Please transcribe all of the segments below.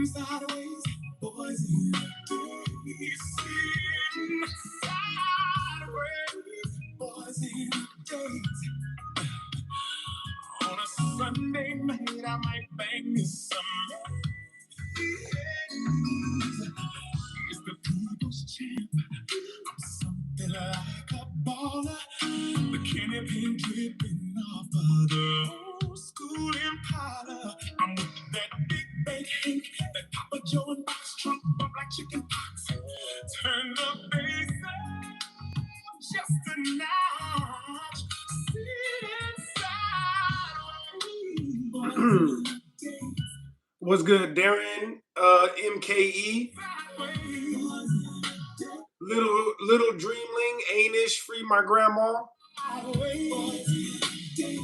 sideways, boys in the days. Sitting sideways, boys in the days. On a Sunday night, I might bang me some. It's the people's champ. I'm something like a baller. The candy paint dripping off of the old school Impala. I'm with that big bank Hank, that Papa Joe and box trunk bump like chicken pox. Turn the bass up just a notch. Sit inside. What's good, Darren? MKE. Little Dreamling, Ainish, Free My Grandma.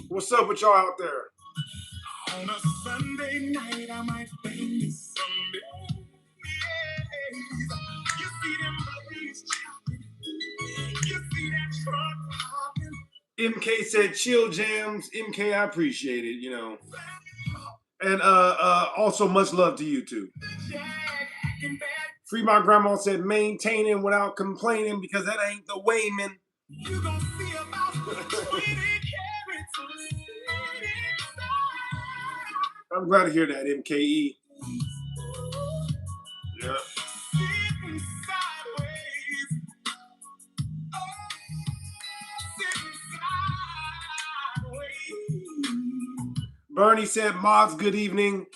What's up with y'all out there? On a Sunday night, I might bang this Sunday. You see them buddies chopping. You see that truck hopping. MK said chill jams. MK, I appreciate it, you know. And also much love to you too. Free My Grandma said maintaining without complaining because that ain't the way, man. You gonna see about 20 carats. I'm glad to hear that, MKE. Yeah. Bernie said, mods, good evening.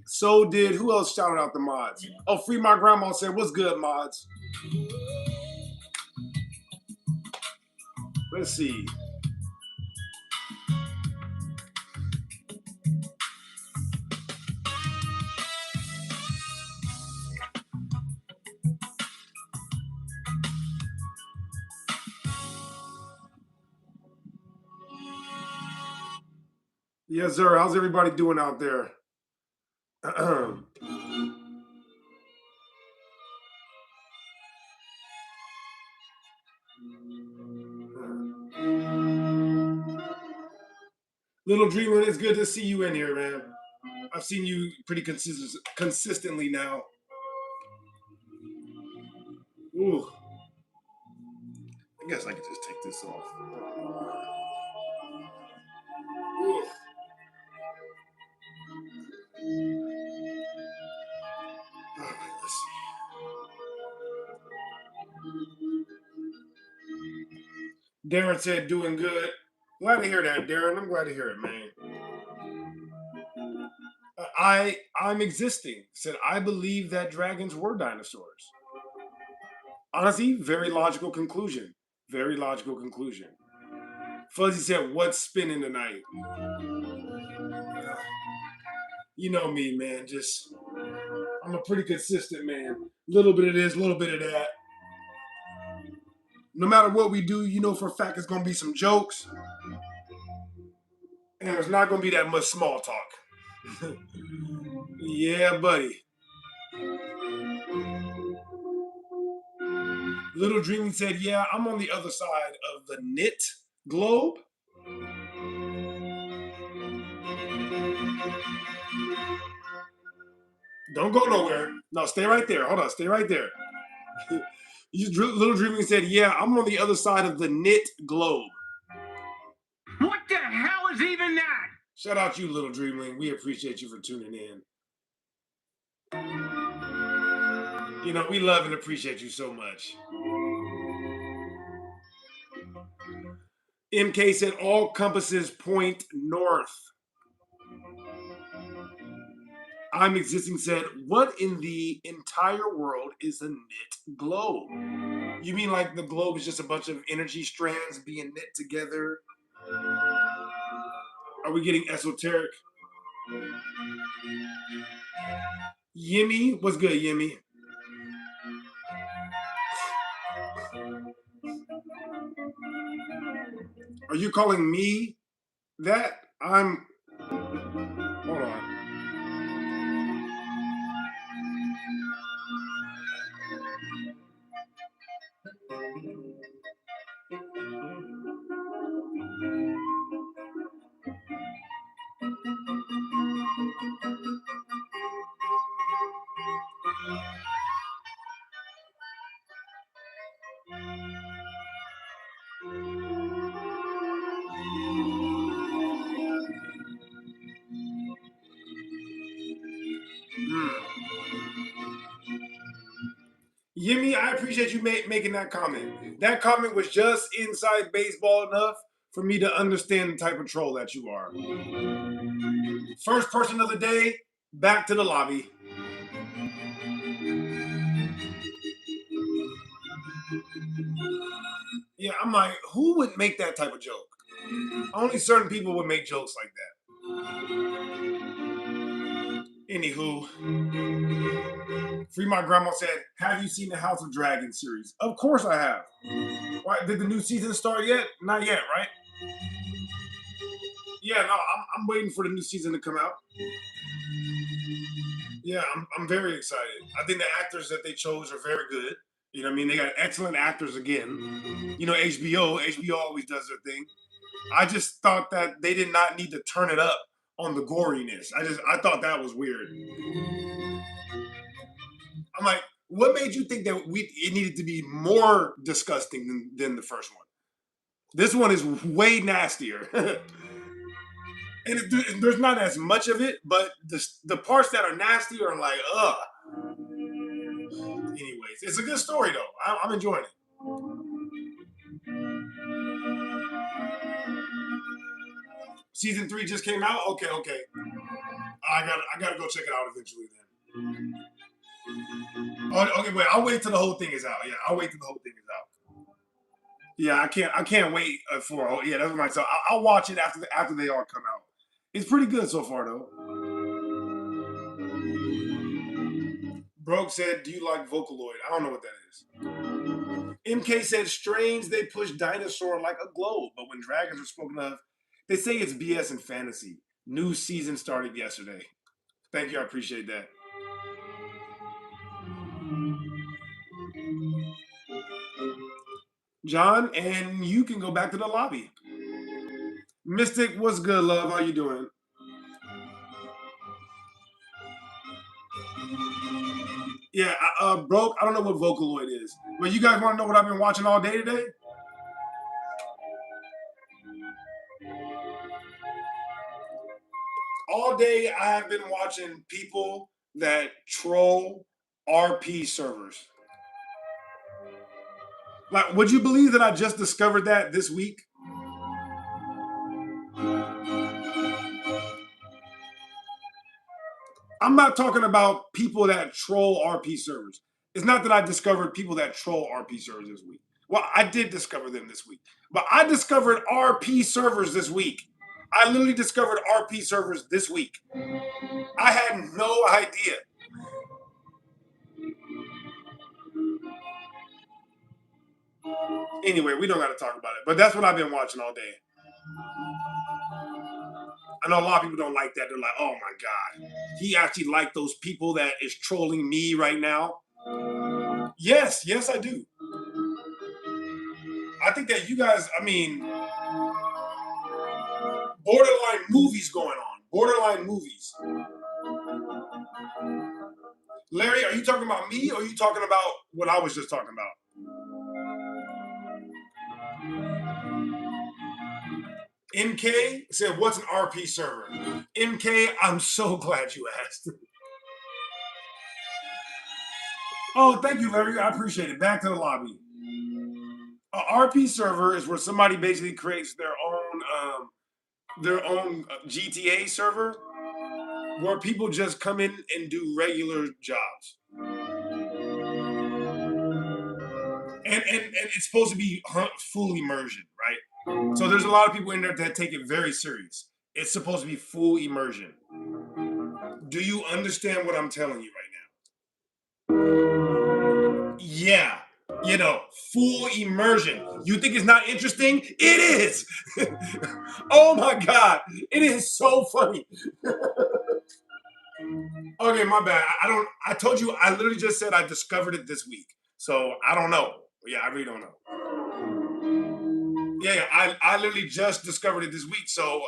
So did, who else shouted out the mods? Oh, Free My Grandma said, what's good, mods? Let's see. Yes, sir. How's everybody doing out there? Little Dreamer, it's good to see you in here, man. I've seen you pretty consistently now. Ooh. I guess I could just take this off. Ooh. All right, let's see. Darren said, doing good. Glad to hear that, Darren. I'm glad to hear it, man. I'm existing. Said, I believe that dragons were dinosaurs. Honestly, very logical conclusion. Very logical conclusion. Fuzzy said, what's spinning tonight? You know me, man. Just, I'm a pretty consistent man. A little bit of this, a little bit of that. No matter what we do, you know for a fact it's going to be some jokes. And there's not going to be that much small talk. Yeah, buddy. Little Dreamy said, yeah, I'm on the other side of the knit globe. Don't go nowhere. No, stay right there. Hold on, stay right there. Little Dreamy said, yeah, I'm on the other side of the knit globe. What the hell is even that? Shout out to you, Little Dreamling. We appreciate you for tuning in. You know, we love and appreciate you so much. MK said all compasses point north. I'm Existing said, what in the entire world is a knit globe? You mean like the globe is just a bunch of energy strands being knit together? Are we getting esoteric? Yimmy? What's good, Yimmy? Are you calling me that? Hold on. Gimme, I appreciate you making that comment. That comment was just inside baseball enough for me to understand the type of troll that you are. First person of the day, back to the lobby. Yeah, I'm like, who would make that type of joke? Only certain people would make jokes like that. Anywho, Free My Grandma said, have you seen the House of Dragon series? Of course I have. Why, did the new season start yet? Not yet, right? Yeah, no, I'm waiting for the new season to come out. Yeah, I'm very excited. I think the actors that they chose are very good. You know what I mean? They got excellent actors again. You know, HBO always does their thing. I just thought that they did not need to turn it up on the goriness. I thought that was weird. I'm like, what made you think that it needed to be more disgusting than the first one? This one is way nastier. And there's not as much of it, but the parts that are nasty are like, ugh. Anyways, it's a good story though. I'm enjoying it. Season 3 just came out. Okay. I gotta go check it out eventually then. Oh, okay, wait. I'll wait till the whole thing is out. Yeah, I'll wait till the whole thing is out. Yeah, I can't wait for. Yeah, that's my. So I'll watch it after they all come out. It's pretty good so far though. Broke said, "Do you like Vocaloid?" I don't know what that is. MK said, "Strange they push dinosaur like a globe, but when dragons are spoken of, they say it's BS and fantasy. New season started yesterday." Thank you, I appreciate that. John, and you can go back to the lobby. Mystic, what's good, love? How you doing? Yeah, broke. I don't know what Vocaloid is, but you guys want to know what I've been watching all day today? All day, I have been watching people that troll RP servers. Like, would you believe that I just discovered that this week? I'm not talking about people that troll RP servers. It's not that I discovered people that troll RP servers this week. Well, I did discover them this week, but I discovered RP servers this week. I literally discovered RP servers this week. I had no idea. Anyway, we don't got to talk about it, but that's what I've been watching all day. I know a lot of people don't like that. They're like, oh my God, he actually liked those people that is trolling me right now. Yes, I do. I think that you guys, I mean, borderline movies going on. Borderline movies. Larry, are you talking about me or are you talking about what I was just talking about? MK said, what's an RP server? MK, I'm so glad you asked. Oh, thank you, Larry. I appreciate it. Back to the lobby. A RP server is where somebody basically creates their own GTA server where people just come in and do regular jobs. And it's supposed to be full immersion, right? So there's a lot of people in there that take it very serious. It's supposed to be full immersion. Do you understand what I'm telling you right now? Yeah. You know, full immersion. You think it's not interesting? It is. Oh my God. It is so funny. Okay, my bad. I told you, I literally just said I discovered it this week. So I don't know. Yeah, I really don't know. Yeah, I literally just discovered it this week. So,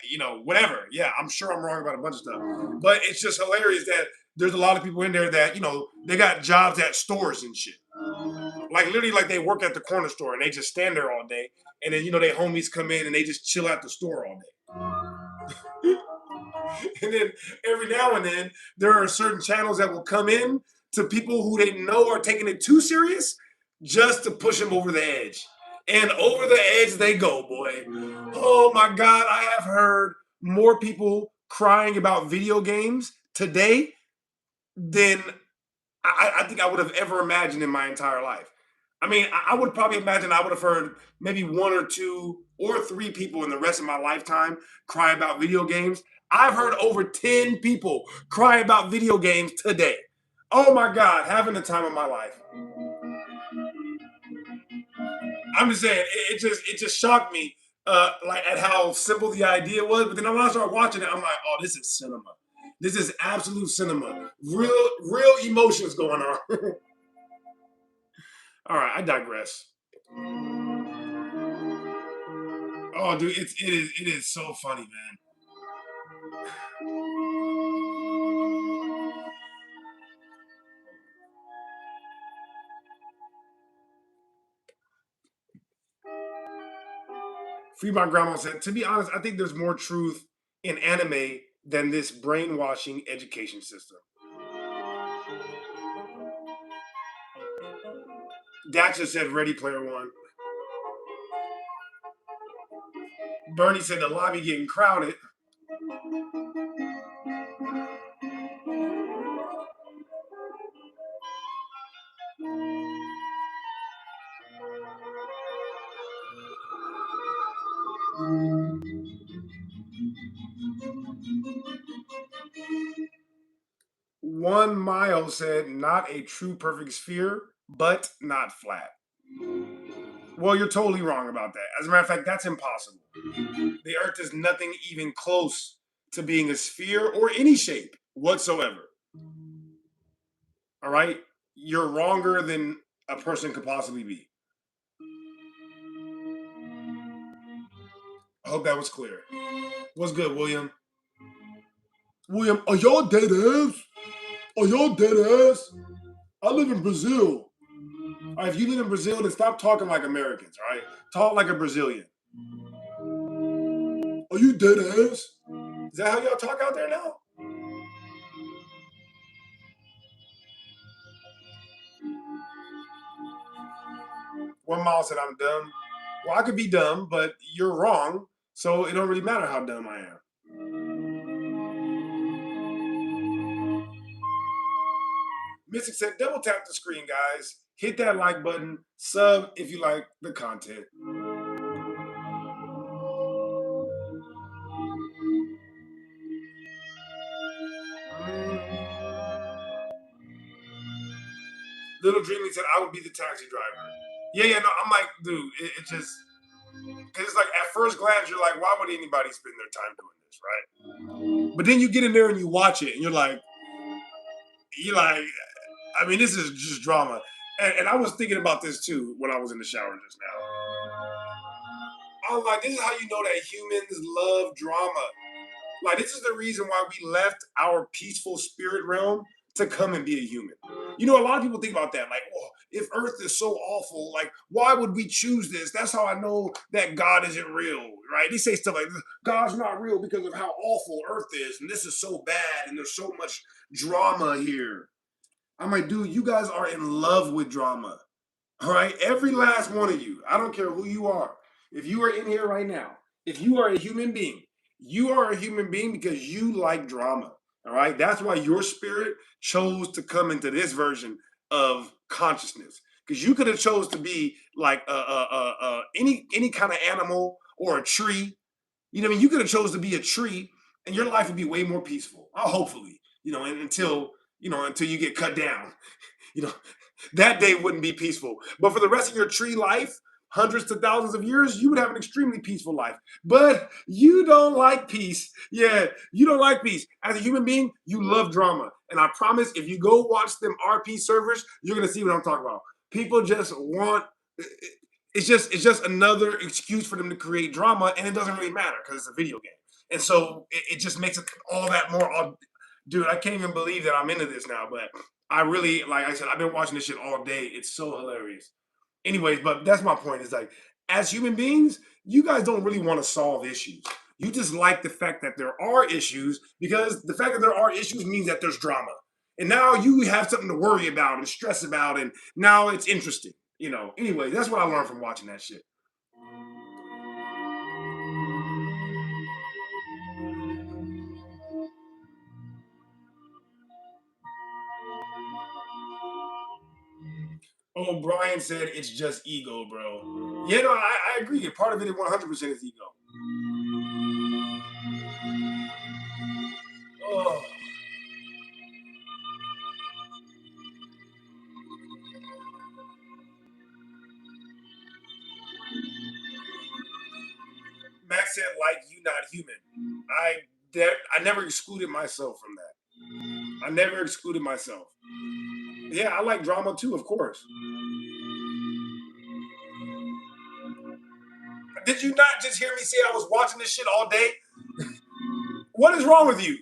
you know, whatever. Yeah, I'm sure I'm wrong about a bunch of stuff. But it's just hilarious that there's a lot of people in there that, you know, they got jobs at stores and shit. Like literally like they work at the corner store and they just stand there all day. And then, you know, their homies come in and they just chill at the store all day. And then every now and then there are certain channels that will come in to people who they know are taking it too serious just to push them over the edge. And over the edge they go, boy. Oh my God, I have heard more people crying about video games today than I think I would have ever imagined in my entire life. I mean, I would probably imagine I would have heard maybe one or two or three people in the rest of my lifetime cry about video games. I've heard over 10 people cry about video games today. Oh my God, having the time of my life. I'm just saying, it just shocked me, like at how simple the idea was. But then when I started watching it, I'm like, oh, this is cinema. This is absolute cinema. Real emotions going on. All right, I digress. Oh, dude, it is so funny, man. Free My Grandma said, to be honest, I think there's more truth in anime than this brainwashing education system. Dacha said Ready Player One. Bernie said the lobby getting crowded. One Mile said, not a true perfect sphere, but not flat. Well, you're totally wrong about that. As a matter of fact, that's impossible. The Earth is nothing even close to being a sphere or any shape whatsoever. All right? You're wronger than a person could possibly be. I hope that was clear. What's good, William? William, are y'all dead ass? Are y'all dead ass? I live in Brazil. All right, if you live in Brazil, then stop talking like Americans, all right? Talk like a Brazilian. Are you dead ass? Is that how y'all talk out there now? One Mile said I'm dumb. Well, I could be dumb, but you're wrong, so it don't really matter how dumb I am. Mystic said, double tap the screen, guys. Hit that like button. Sub if you like the content. Little Dreamy said, I would be the taxi driver. Yeah, no, I'm like, dude, it just, because it's like at first glance, you're like, why would anybody spend their time doing this, right? But then you get in there and you watch it and you're like, I mean, this is just drama. And I was thinking about this too when I was in the shower just now. I'm like, this is how you know that humans love drama. Like, this is the reason why we left our peaceful spirit realm to come and be a human. You know, a lot of people think about that. Like, oh, if Earth is so awful, like, why would we choose this? That's how I know that God isn't real, right? They say stuff like, God's not real because of how awful Earth is, and this is so bad, and there's so much drama here. I'm like, dude, you guys are in love with drama. All right? Every last one of you, I don't care who you are. If you are in here right now, if you are a human being, you are a human being because you like drama. All right? That's why your spirit chose to come into this version of consciousness. Because you could have chose to be like any kind of animal or a tree. You know what I mean? You could have chose to be a tree and your life would be way more peaceful. Hopefully, until you get cut down. You know, that day wouldn't be peaceful. But for the rest of your tree life, hundreds to thousands of years, you would have an extremely peaceful life. But you don't like peace. Yeah, you don't like peace. As a human being, you love drama. And I promise, if you go watch them RP servers, you're gonna see what I'm talking about. People just want. It's just another excuse for them to create drama, and it doesn't really matter because it's a video game. And so it just makes it all that more. Dude, I can't even believe that I'm into this now, but I really, like I said, I've been watching this shit all day. It's so hilarious. Anyways, but that's my point. Is like, as human beings, you guys don't really want to solve issues. You just like the fact that there are issues because the fact that there are issues means that there's drama. And now you have something to worry about and stress about, and now it's interesting. Anyway, that's what I learned from watching that shit. Oh, Brian said it's just ego, bro. Yeah, no, I agree. Part of it 100% is ego. Oh. Max said, like you, not human. I never excluded myself from that. I never excluded myself. Yeah, I like drama too, of course. Did you not just hear me say I was watching this shit all day? What is wrong with you?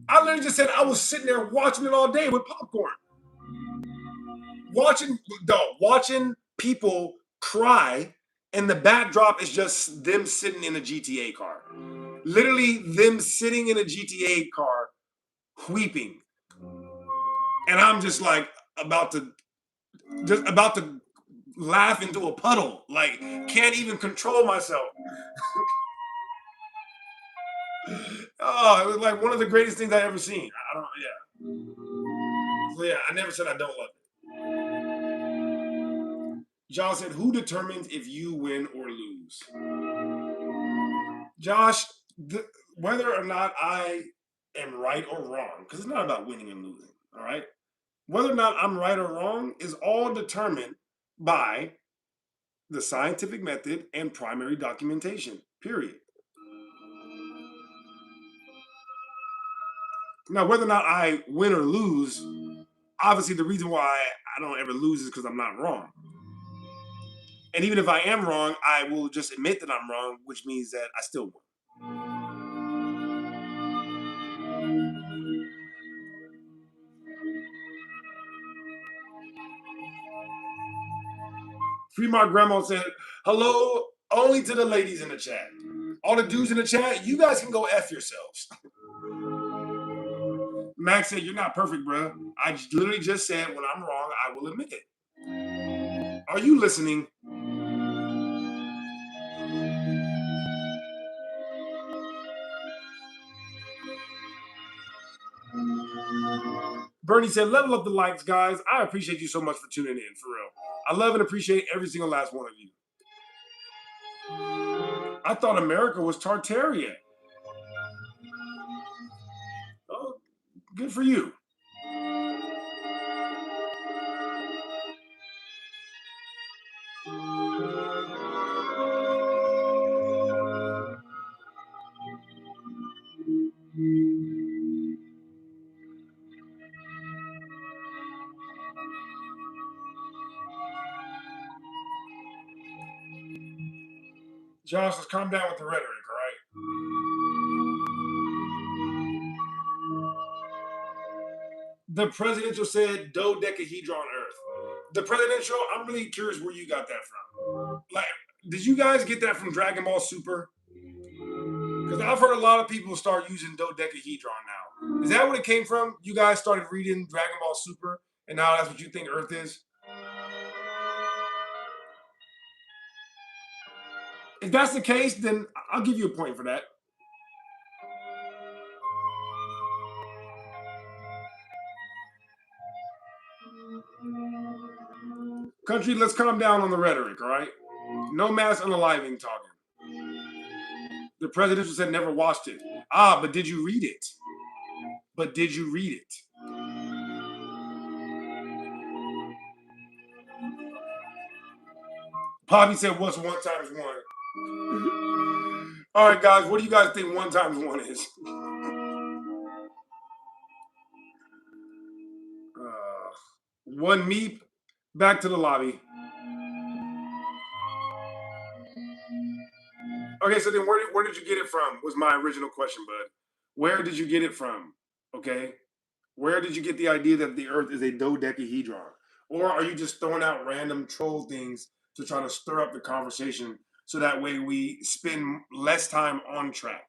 I literally just said I was sitting there watching it all day with popcorn. Watching people cry, and the backdrop is just them sitting in a GTA car. Literally them sitting in a GTA car weeping. And I'm just like about to laugh into a puddle. Like, can't even control myself. Oh, it was like one of the greatest things I ever seen. So yeah, I never said I don't love it. John said, who determines if you win or lose? Josh, whether or not I am right or wrong, because it's not about winning and losing, all right? Whether or not I'm right or wrong is all determined by the scientific method and primary documentation, period. Now, whether or not I win or lose, obviously the reason why I don't ever lose is because I'm not wrong. And even if I am wrong, I will just admit that I'm wrong, which means that I still won. Fremont Grandma said, hello only to the ladies in the chat. All the dudes in the chat, you guys can go F yourselves. Max said, you're not perfect, bro. I literally just said, when I'm wrong, I will admit it. Are you listening? Bernie said, level up the likes, guys. I appreciate you so much for tuning in, for real. I love and appreciate every single last one of you. I thought America was Tartaria. Oh, good for you. Josh, let's calm down with the rhetoric, all right? The presidential said dodecahedron Earth. The presidential, I'm really curious where you got that from. Like, did you guys get that from Dragon Ball Super? Because I've heard a lot of people start using dodecahedron now. Is that what it came from? You guys started reading Dragon Ball Super, and now that's what you think Earth is? If that's the case, then I'll give you a point for that. Country, let's calm down on the rhetoric, all right? No mass unaliving talking. The presidential said never watched it. Ah, but did you read it? But did you read it? Poppy said, what's 1 times 1? All right, guys, what do you guys think 1 times 1 is? One meep, back to the lobby. Okay, so then where did you get it from? Was my original question, bud. Where did you get it from? Okay, where did you get the idea that the Earth is a dodecahedron, or are you just throwing out random troll things to try to stir up the conversation so that way we spend less time on track?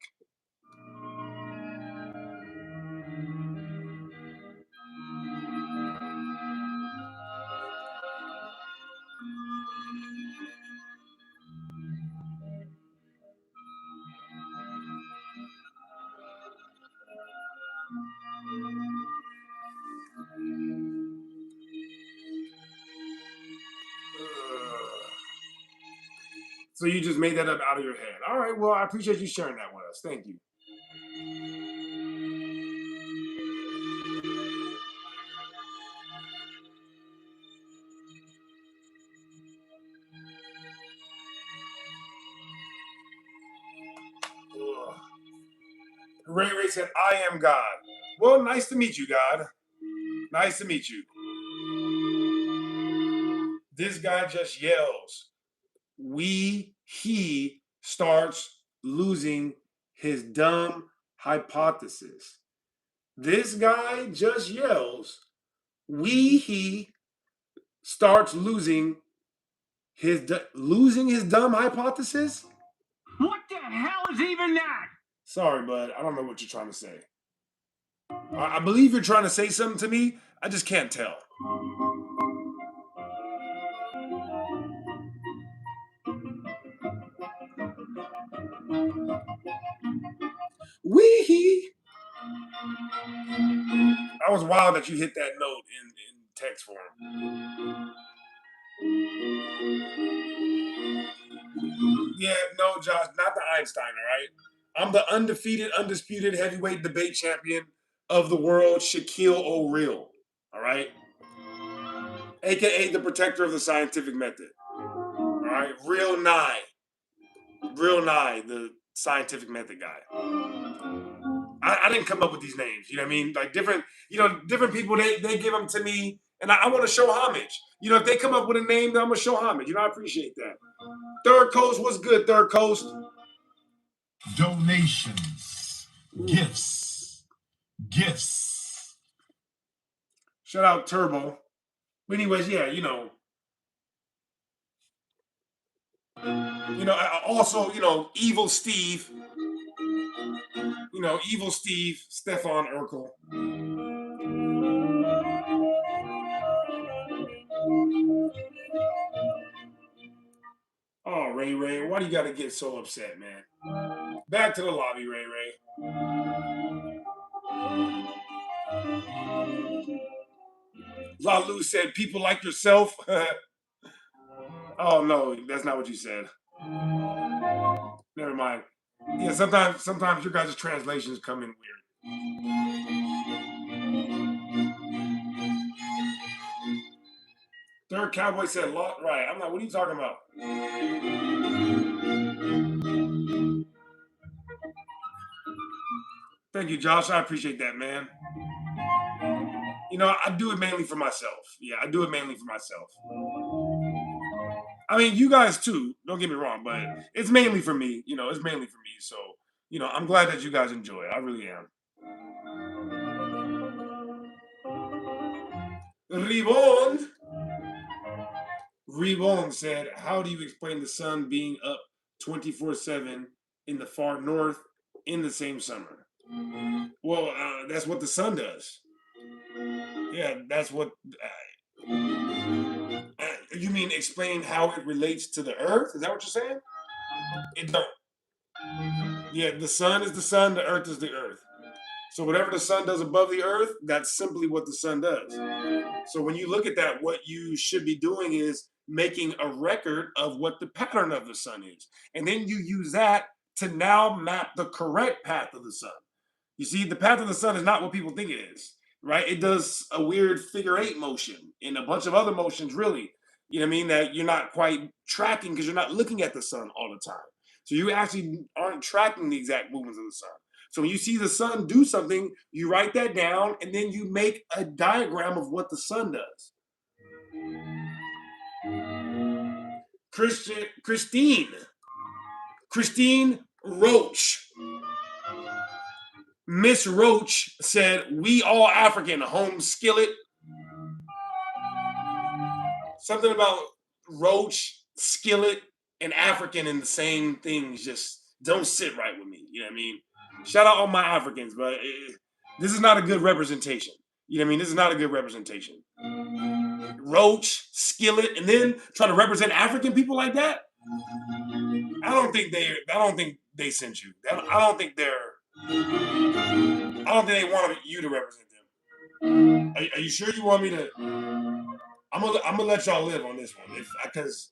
So you just made that up out of your head. All right, well, I appreciate you sharing that with us. Thank you. Ugh. Ray Ray said, I am God. Well, nice to meet you, God. Nice to meet you. This guy just yells. He starts losing his dumb hypothesis. This guy just yells. He starts losing his dumb hypothesis. What the hell is even that? Sorry, bud. I don't know what you're trying to say. I believe you're trying to say something to me. I just can't tell. Wee. That was wild that you hit that note in text form. Yeah, no, Josh, not the Einstein, all right? I'm the undefeated, undisputed heavyweight debate champion of the world, Shaquille O'Real, all right? AKA the protector of the scientific method, all right? Real Nye, the scientific method guy. I didn't come up with these names, you know what I mean? Like different people, they give them to me, and I want to show homage. You know, if they come up with a name, then I'm going to show homage. You know, I appreciate that. Third Coast, what's good, Third Coast? Donations, gifts. Shout out Turbo. But anyways, yeah, also, Evil Steve. Evil Steve, Stefan Urkel. Oh, Ray Ray, why do you got to get so upset, man? Back to the lobby, Ray Ray. Lalu said, people like yourself. Oh, no, that's not what you said. Never mind. Yeah, sometimes your guys' translations come in weird. Third Cowboy said, right. I'm like, what are you talking about? Thank you, Josh. I appreciate that, man. I do it mainly for myself. Yeah, I do it mainly for myself. I mean, you guys too. Don't get me wrong, but it's mainly for me. It's mainly for me. So, I'm glad that you guys enjoy it. I really am. Ribon said, how do you explain the sun being up 24/7 in the far north in the same summer? Well, that's what the sun does. Yeah, that's what. You mean explain how it relates to the earth? Is that what you're saying? It don't. Yeah, the sun is the sun, the earth is the earth. So whatever the sun does above the earth, that's simply what the sun does. So when you look at that, what you should be doing is making a record of what the pattern of the sun is. And then you use that to now map the correct path of the sun. You see, the path of the sun is not what people think it is, right? It does a weird figure 8 motion and a bunch of other motions, really, you know what I mean, that you're not quite tracking because you're not looking at the sun all the time. So you actually aren't tracking the exact movements of the sun. So when you see the sun do something, you write that down and then you make a diagram of what the sun does. Christine Roach. Miss Roach said, we all African, home skillet. Something about Roach, skillet, and African in the same things just don't sit right with me. You know what I mean? Shout out all my Africans, but this is not a good representation. You know what I mean? This is not a good representation. Roach, skillet, and then try to represent African people like that? I don't think they sent you. I don't think they wanted you to represent them. Are you sure you want me to? I'm gonna let y'all live on this one, because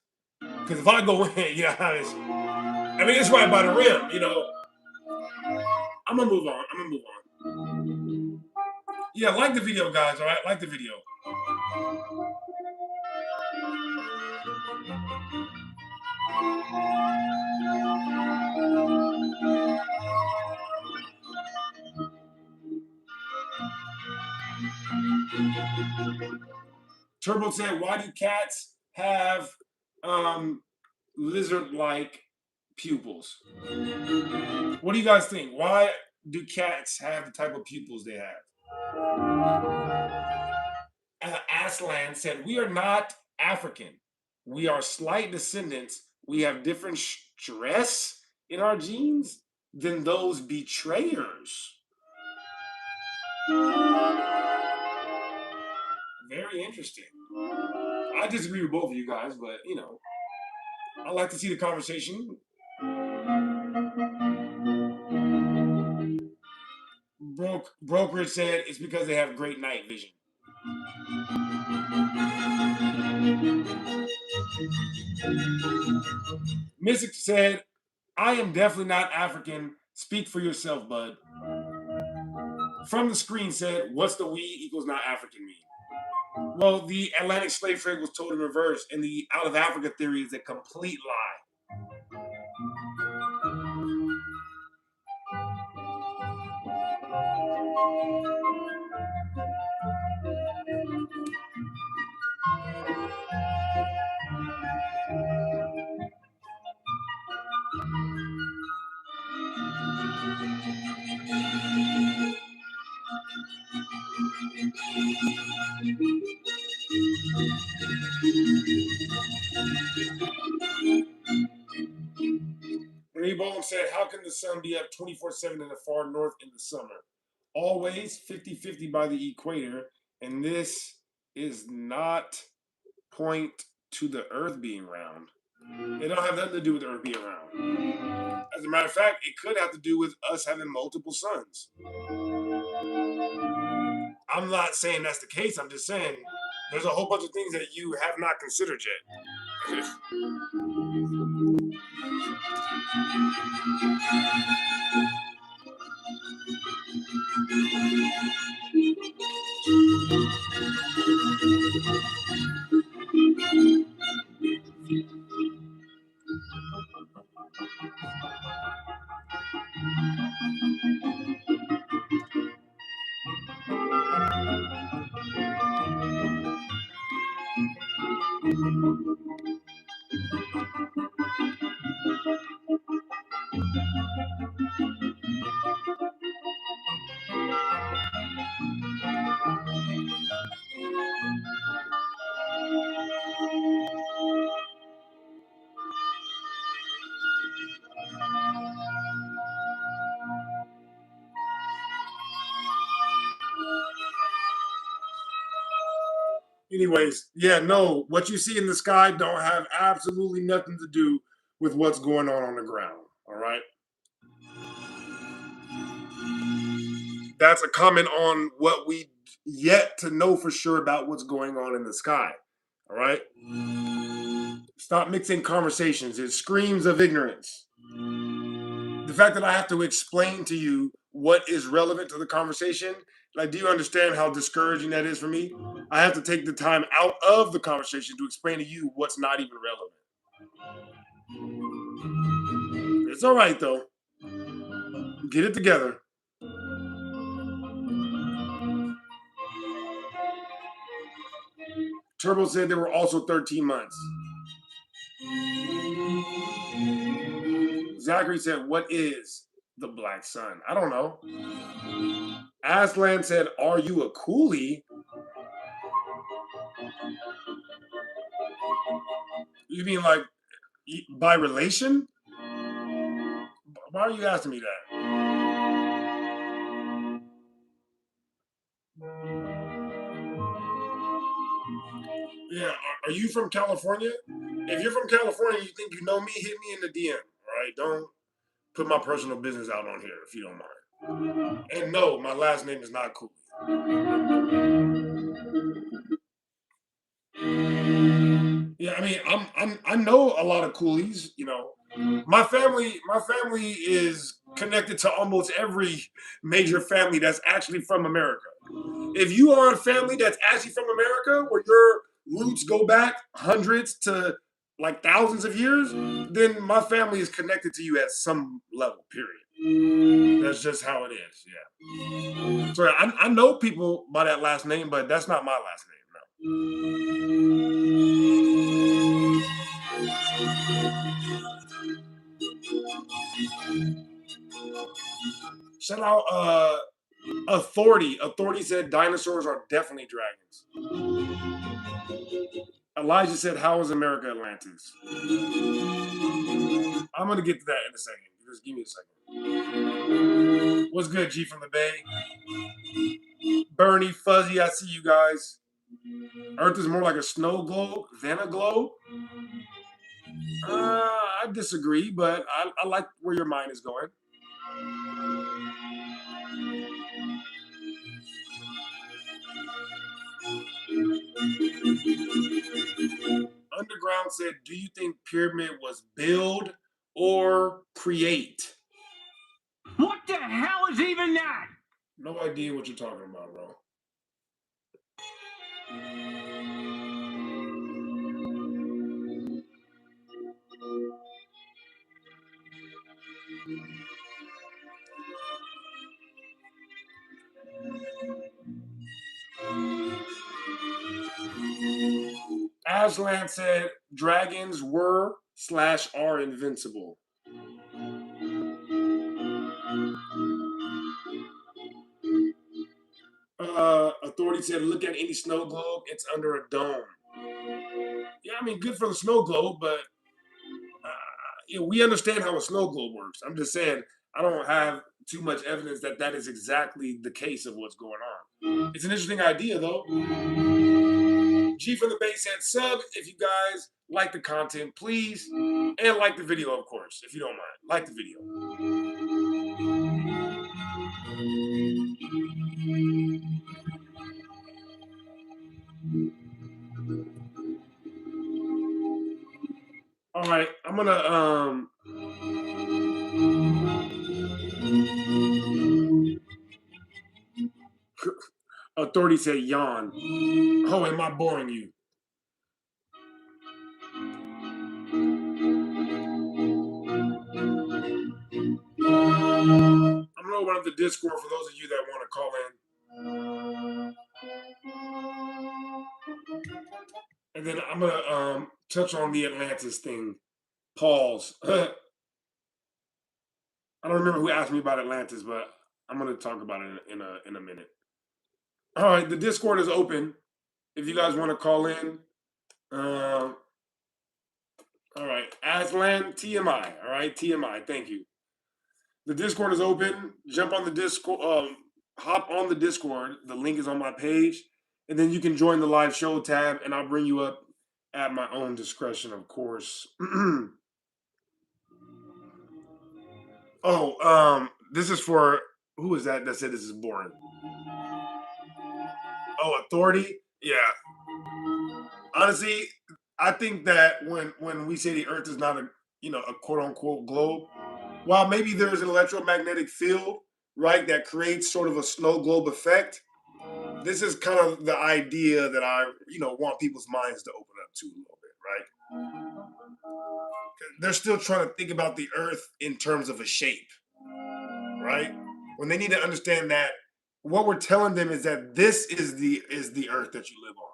Because if I go in, I mean, it's right by the rim, I'm gonna move on. Yeah, like the video, guys. All right, like the video. Turbo said, "Why do cats have lizard-like pupils?" What do you guys think? Why do cats have the type of pupils they have? Aslan said, "We are not African. We are slight descendants. We have different stress in our genes than those betrayers." Very interesting. I disagree with both of you guys, but I like to see the conversation. Brokerage said it's because they have great night vision. Mystic said, "I am definitely not African. Speak for yourself, bud." From the screen said, "What's the we equals not African mean?" Well, the Atlantic slave trade was told in reverse, and the out of Africa theory is a complete lie. Reebok said, "How can the sun be up 24/7 in the far north in the summer? Always 50-50 by the equator, and this is not point to the earth being round." It don't have nothing to do with the earth being round. As a matter of fact, it could have to do with us having multiple suns. I'm not saying that's the case. I'm just saying there's a whole bunch of things that you have not considered yet. Anyways, yeah, no, what you see in the sky don't have absolutely nothing to do with what's going on the ground. All right. That's a comment on what we yet to know for sure about what's going on in the sky. All right. Stop mixing conversations. It screams of ignorance. The fact that I have to explain to you what is relevant to the conversation, like, do you understand how discouraging that is for me? I have to take the time out of the conversation to explain to you what's not even relevant. It's all right, though. Get it together. Turbo said there were also 13 months. Zachary said, "What is the black sun?" I don't know. Aslan said, "Are you a coolie?" You mean like by relation? Why are you asking me that? Yeah, are you from California? If you're from California, you think you know me, hit me in the DM. All right, don't put my personal business out on here if you don't mind. And no, my last name is not Cooley. Yeah, I mean, I know a lot of coolies. You know, my family is connected to almost every major family that's actually from America. If you are a family that's actually from America, where your roots go back hundreds to like thousands of years, then my family is connected to you at some level. Period. That's just how it is. Yeah. So I know people by that last name, but that's not my last name. No. Shout out Authority. Authority said dinosaurs are definitely dragons. Elijah said, "How is America Atlantis?" I'm gonna get to that in a second. Just give me a second. What's good, G from the Bay? Bernie, Fuzzy, I see you guys. Earth is more like a snow globe than a globe. I disagree, but I like where your mind is going. Underground said, "Do you think pyramid was build or create?" What the hell is even that? No idea what you're talking about, bro. Aslan said dragons were/are invincible. Authority said, "Look at any snow globe; it's under a dome." Yeah, I mean, good for the snow globe, but we understand how a snow globe works. I'm just saying I don't have too much evidence that that is exactly the case of what's going on. It's an interesting idea, though. G from the Bay said, "Sub if you guys like the content, please, and like the video, of course, if you don't mind. Like the video." All right, I'm gonna Authority said yawn. Oh, am I boring you? I'm gonna open up the Discord for those of you that want to call in. And then I'm gonna touch on the Atlantis thing. Pause. I don't remember who asked me about Atlantis, but I'm gonna talk about it in a minute. All right, the Discord is open. If you guys want to call in, all right, Aslan TMI. All right, TMI. Thank you. The Discord is open. Jump on the Discord. Hop on the Discord. The link is on my page, and then you can join the live show tab, and I'll bring you up at my own discretion, of course. Oh, this is for who is that said this is boring? Oh, Authority. Yeah. Honestly, I think that when we say the Earth is not a quote unquote globe, while maybe there's an electromagnetic field, right, that creates sort of a snow globe effect. This is kind of the idea that I want people's minds to open up to a little bit, right? They're still trying to think about the Earth in terms of a shape, right? When they need to understand that what we're telling them is that this is the Earth that you live on.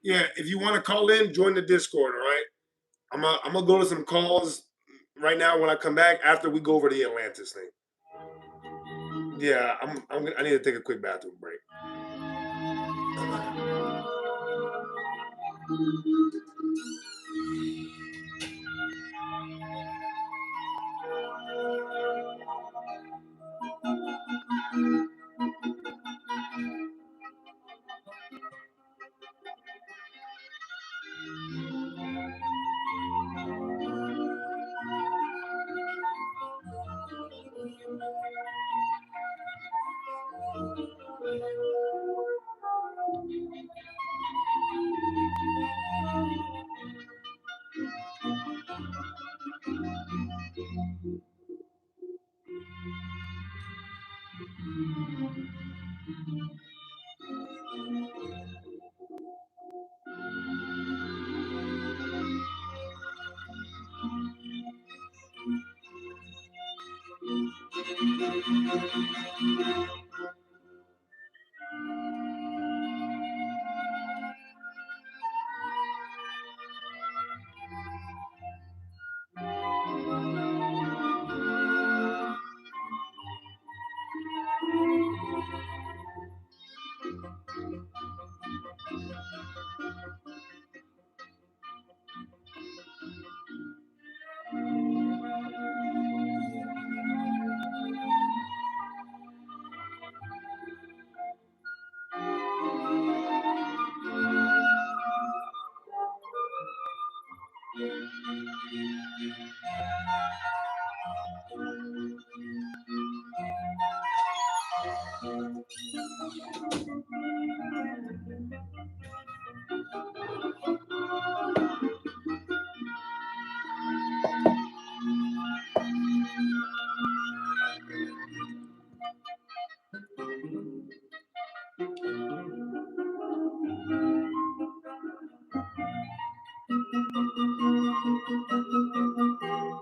Yeah, if you want to call in, join the Discord. All right, I'm gonna go to some calls right now when I come back after we go over the Atlantis thing. Yeah, I need to take a quick bathroom break.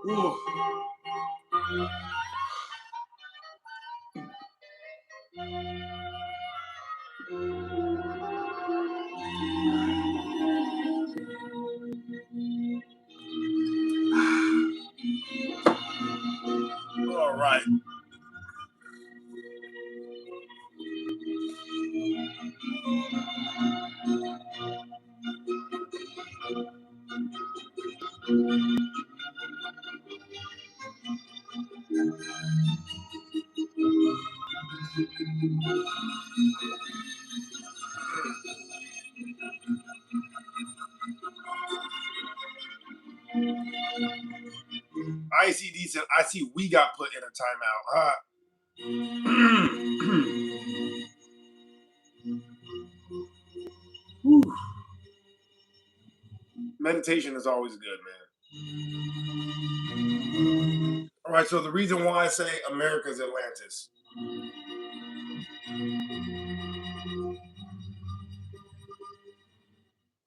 Ooh. All right. I see decent. I see we got put in a timeout. Meditation is always good, man. All right, so the reason why I say America's Atlantis.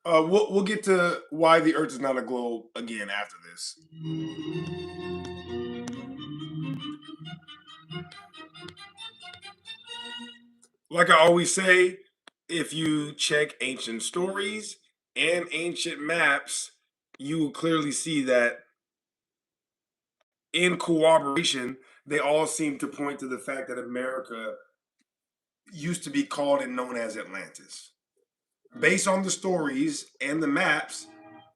We'll get to why the Earth is not a globe again after this. Like I always say, if you check ancient stories and ancient maps, you will clearly see that in cooperation, they all seem to point to the fact that America used to be called and known as Atlantis. Based on the stories and the maps,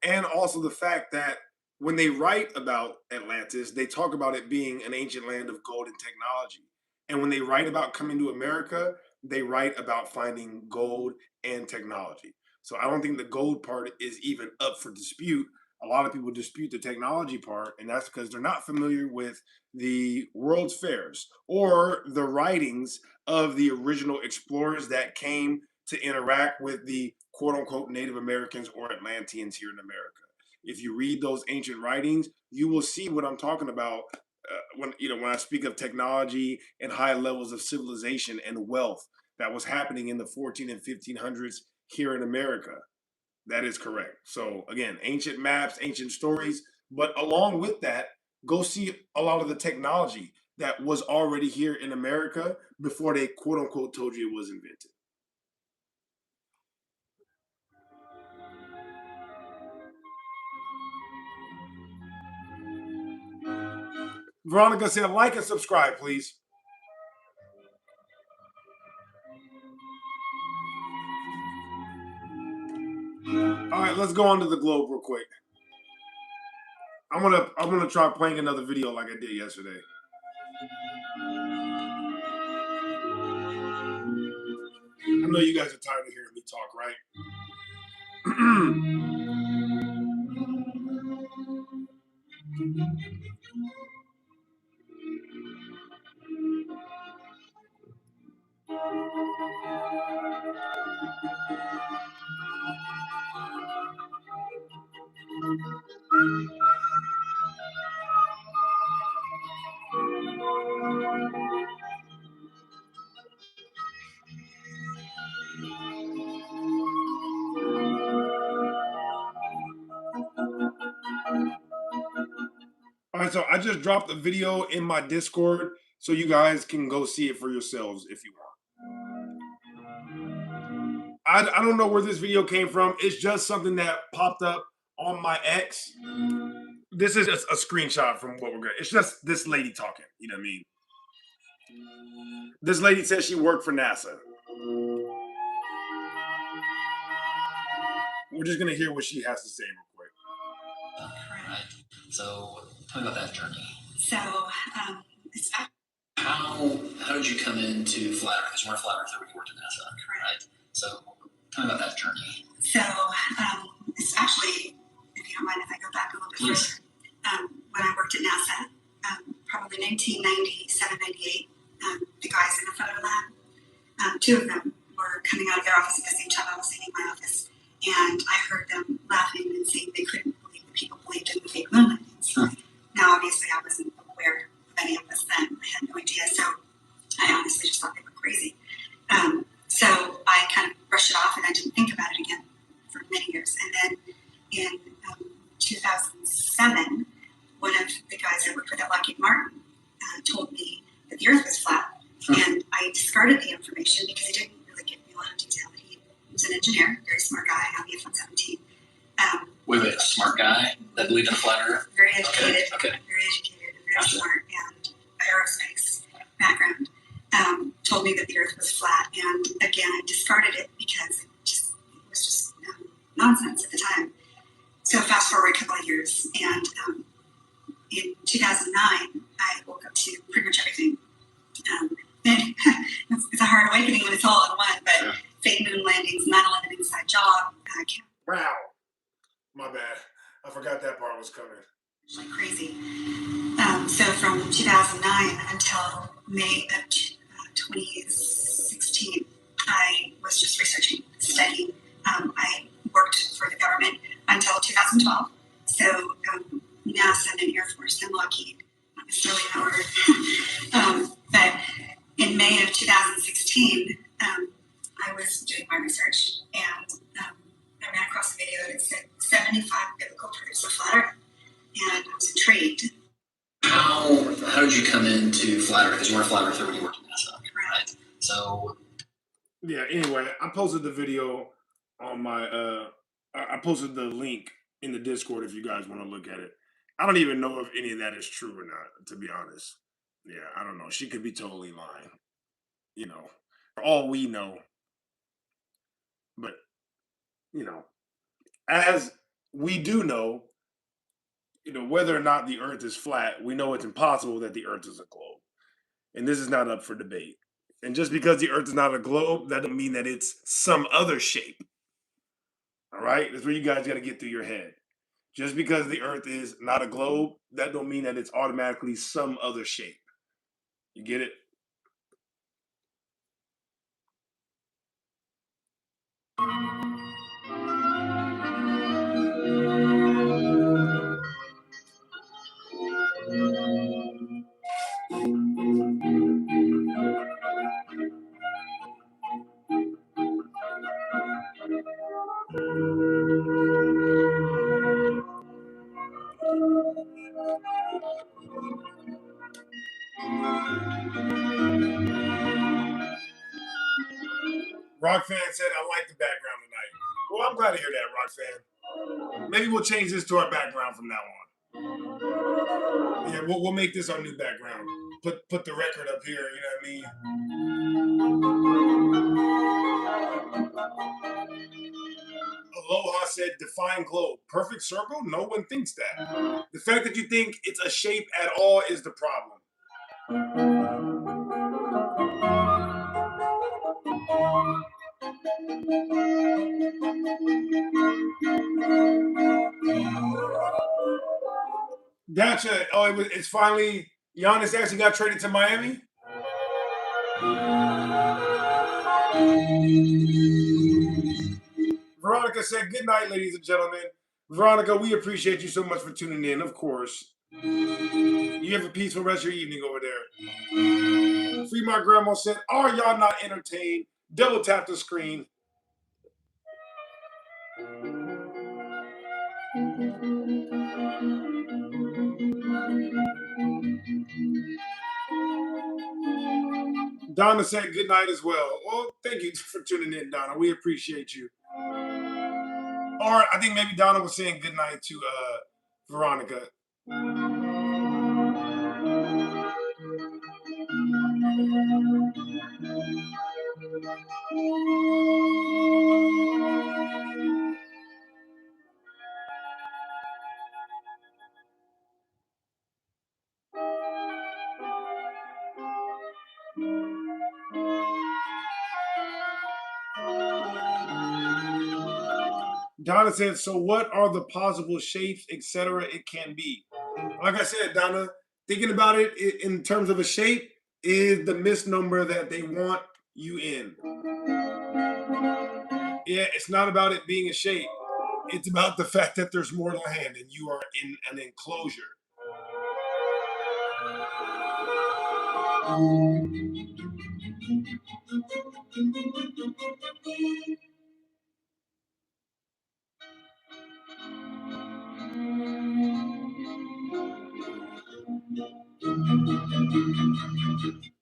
and also the fact that when they write about Atlantis, they talk about it being an ancient land of gold and technology. And when they write about coming to America, they write about finding gold and technology. So I don't think the gold part is even up for dispute. A lot of people dispute the technology part, and that's because they're not familiar with the World's Fairs or the writings of the original explorers that came to interact with the quote unquote Native Americans or Atlanteans here in America. If you read those ancient writings, you will see what I'm talking about when I speak of technology and high levels of civilization and wealth that was happening in the 14 and 1500s here in America. That is correct. So again, ancient maps, ancient stories, but along with that, go see a lot of the technology that was already here in America before they quote unquote told you it was invented. Veronica said, like and subscribe, please. All right, let's go on to the globe real quick. I'm gonna try playing another video like I did yesterday. I know you guys are tired of hearing me talk, right? right, so I just dropped a video in my Discord so you guys can go see it for yourselves if you want. I don't know where this video came from. It's just something that popped up on my X. This is just a screenshot from what we're going to. It's just this lady talking. You know what I mean? This lady says she worked for NASA. We're just going to hear what she has to say real quick. Right. So tell me about that journey. So, it's how did you come into Flat Earth? Because you weren't Flat Earth when you worked at NASA, right? So tell me about that journey. So, it's actually, if you don't mind if I go back a little bit Please. further, when I worked at NASA, probably 1997, 98, the guys in the photo lab, two of them were coming out of their office at the same time I was sitting in my office, and I heard them laughing and saying they couldn't believe that people believed in the fake moon landings. Now, obviously, I wasn't aware of any of this then. I had no idea, so I honestly just thought they were crazy. So I kind of brushed it off, and I didn't think about it again for many years. And then in 2007, one of the guys I worked with at Lockheed Martin told me that the Earth was flat, and I discarded the information because he didn't really give me a lot of detail. He was an engineer, very smart guy on the F-117. Wait, a smart guy that believed in a flat Earth? Very educated, Okay. very educated, and very smart, and aerospace background. Told me that the Earth was flat, and again, I discarded it because it was just nonsense at the time. So fast forward a couple of years, and in 2009, I woke up to pretty much everything. It's a hard awakening when it's all in one, but fake moon landings, 9/11 inside job, Wow. My bad. I forgot that part was coming. like crazy. So from 2009 until May of 2016, I was just researching, studying. I worked for the government until 2012. So NASA and Air Force and Lockheed, not necessarily in order. But in May of 2016, I was doing my research, and I ran across a video that said 75 biblical proofs of flat Earth, and I was intrigued. How did you come into Flat Earth? Because you weren't Flat Earth when you worked at NASA, right? So yeah. Anyway, I posted the video on my. I posted the link in the Discord if you guys want to look at it. I don't even know if any of that is true or not, to be honest. Yeah, I don't know. She could be totally lying. You know, for all we know. But as we do know, whether or not the Earth is flat, we know it's impossible that the Earth is a globe. And this is not up for debate. And just because the Earth is not a globe, that doesn't mean that it's some other shape. All right? That's where you guys got to get through your head. Just because the Earth is not a globe, that don't mean that it's automatically some other shape. You get it? Rock fan said, I like the background tonight. Well, I'm glad to hear that, Rock fan. Maybe we'll change this to our background from now on. Yeah, we'll make this our new background. Put the record up here, you know what I mean? Aloha said, define globe. Perfect circle? No one thinks that. The fact that you think it's a shape at all is the problem. Gotcha. Oh, it's finally Giannis actually got traded to Miami. Veronica said, good night, ladies and gentlemen. Veronica, we appreciate you so much for tuning in, of course. You have a peaceful rest of your evening over there. Free My Grandma said, are y'all not entertained? Double tap the screen. Donna said good night as well. Well, thank you for tuning in, Donna. We appreciate you. Or I think maybe Donna was saying good night to Veronica. Donna said, so what are the possible shapes, etc. it can be? Like I said, Donna, thinking about it in terms of a shape is the misnomer that they want you in. Yeah, it's not about it being a shape. It's about the fact that there's more land and you are in an enclosure.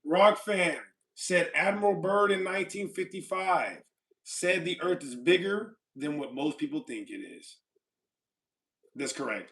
Rock fan said Admiral Byrd in 1955 said the Earth is bigger than what most people think it is. That's correct.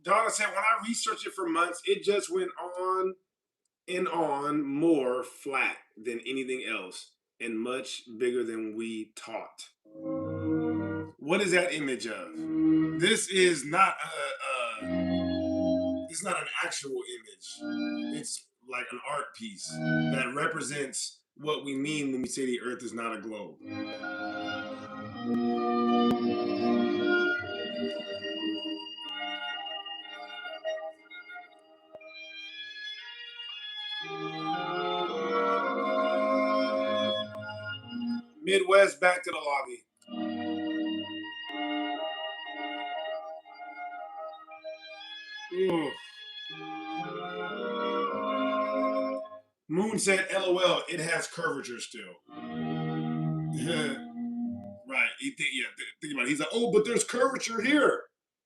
Donna said, when I researched it for months, it just went on and on more flat than anything else and much bigger than we taught. What is that image of? This is not it's not an actual image. It's like an art piece that represents what we mean when we say the Earth is not a globe. Midwest, back to the lobby. Ooh. Moon said, LOL, it has curvature still. Right. Think about it. He's like, oh, but there's curvature here.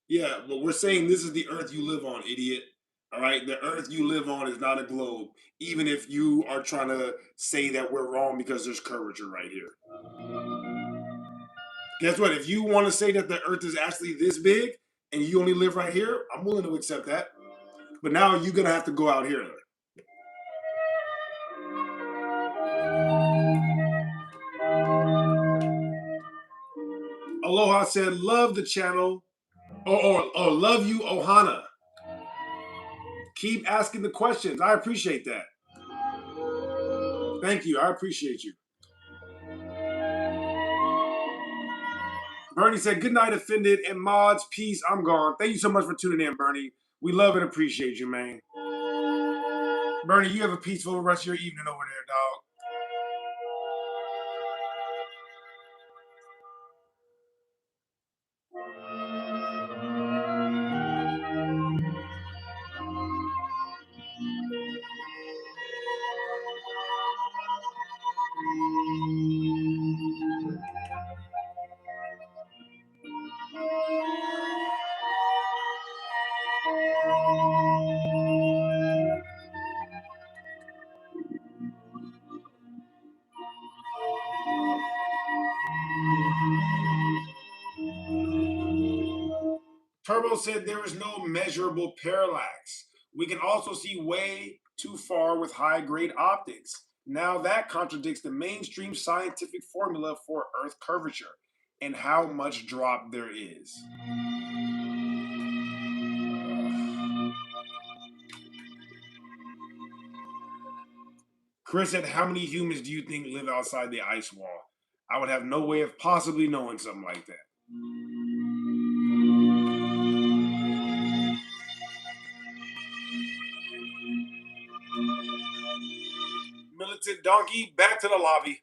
Yeah, but we're saying this is the Earth you live on, idiot. All right, the Earth you live on is not a globe. Even if you are trying to say that we're wrong because there's curvature right here. Guess what? If you want to say that the Earth is actually this big and you only live right here, I'm willing to accept that. But now you're gonna have to go out here. Aloha said, love the channel. Oh, love you, Ohana. Keep asking the questions. I appreciate that. Thank you. I appreciate you. Bernie said, good night, Offended, and mods, peace, I'm gone. Thank you so much for tuning in, Bernie. We love and appreciate you, man. Bernie, you have a peaceful rest of your evening over there, dog. Turbo said there is no measurable parallax. We can also see way too far with high-grade optics. Now that contradicts the mainstream scientific formula for Earth curvature and how much drop there is. Chris said, how many humans do you think live outside the ice wall? I would have no way of possibly knowing something like that. Militant donkey, back to the lobby.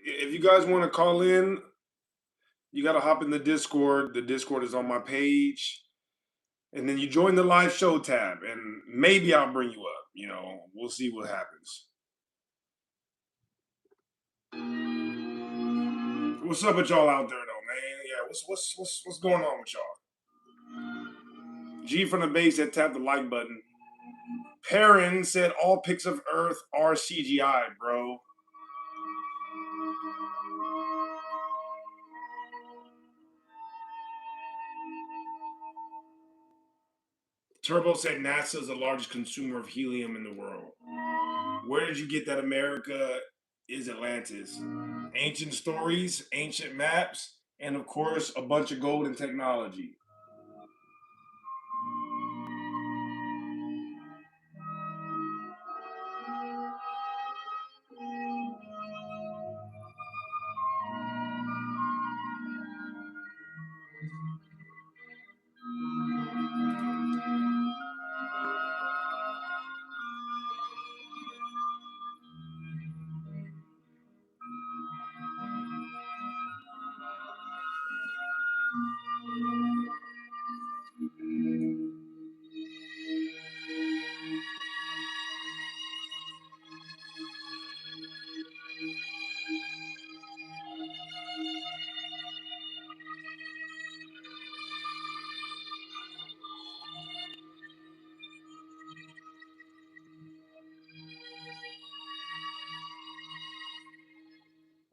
If you guys want to call in, you got to hop in the Discord. The Discord is on my page. And then you join the live show tab, and maybe I'll bring you up. You know, we'll see what happens. What's up with y'all out there, though, man? Yeah, what's going on with y'all? G from the base said tap the like button. Perrin said all pics of Earth are CGI, bro. Turbo said NASA is the largest consumer of helium in the world. Where did you get that America is Atlantis? Ancient stories, ancient maps, and of course, a bunch of gold and technology.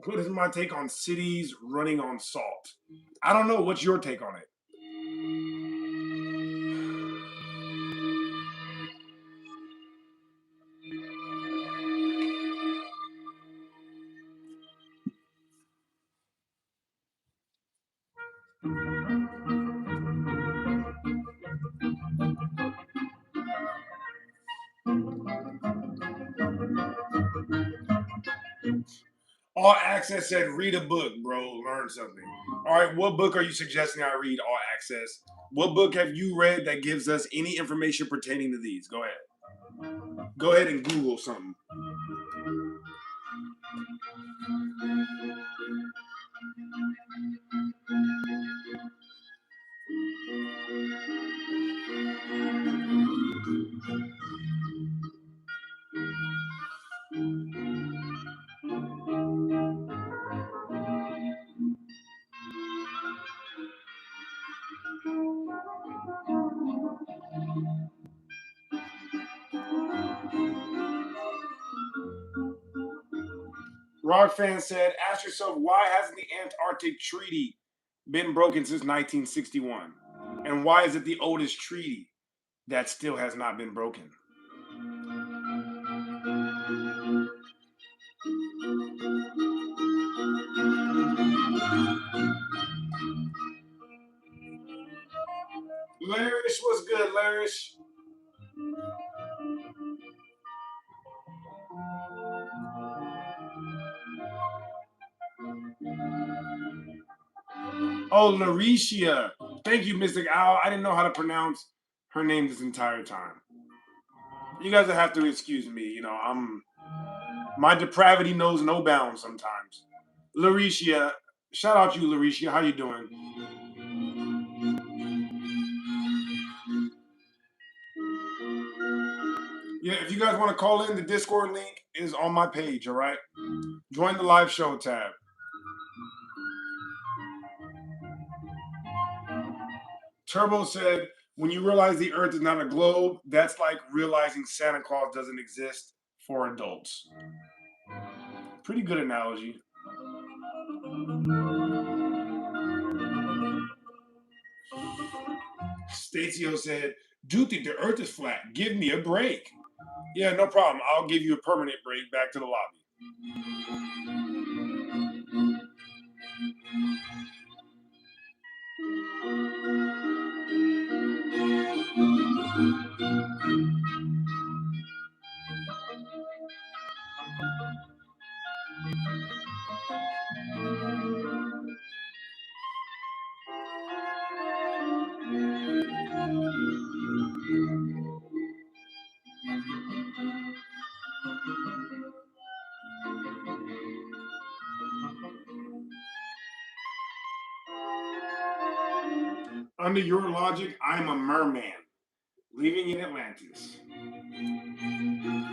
What is my take on cities running on salt? I don't know. What's your take on it? All Access said, read a book, bro. Learn something. All right, what book are you suggesting I read, All Access? What book have you read that gives us any information pertaining to these? Go ahead. Go ahead and Google something. Rock fan said, ask yourself, why hasn't the Antarctic Treaty been broken since 1961? And why is it the oldest treaty that still has not been broken? Larish, what's good, Larish? Oh, Larisha. Thank you, Mystic Owl. I didn't know how to pronounce her name this entire time. You guys will have to excuse me. You know, my depravity knows no bounds sometimes. Larisha, shout out to you, Larisha. How you doing? Yeah, if you guys want to call in, the Discord link is on my page, all right? Join the live show tab. Turbo said, when you realize the Earth is not a globe, that's like realizing Santa Claus doesn't exist for adults. Pretty good analogy. Stacio said, do think the Earth is flat. Give me a break. Yeah, no problem. I'll give you a permanent break back to the lobby. Under your logic, I'm a merman living in Atlantis.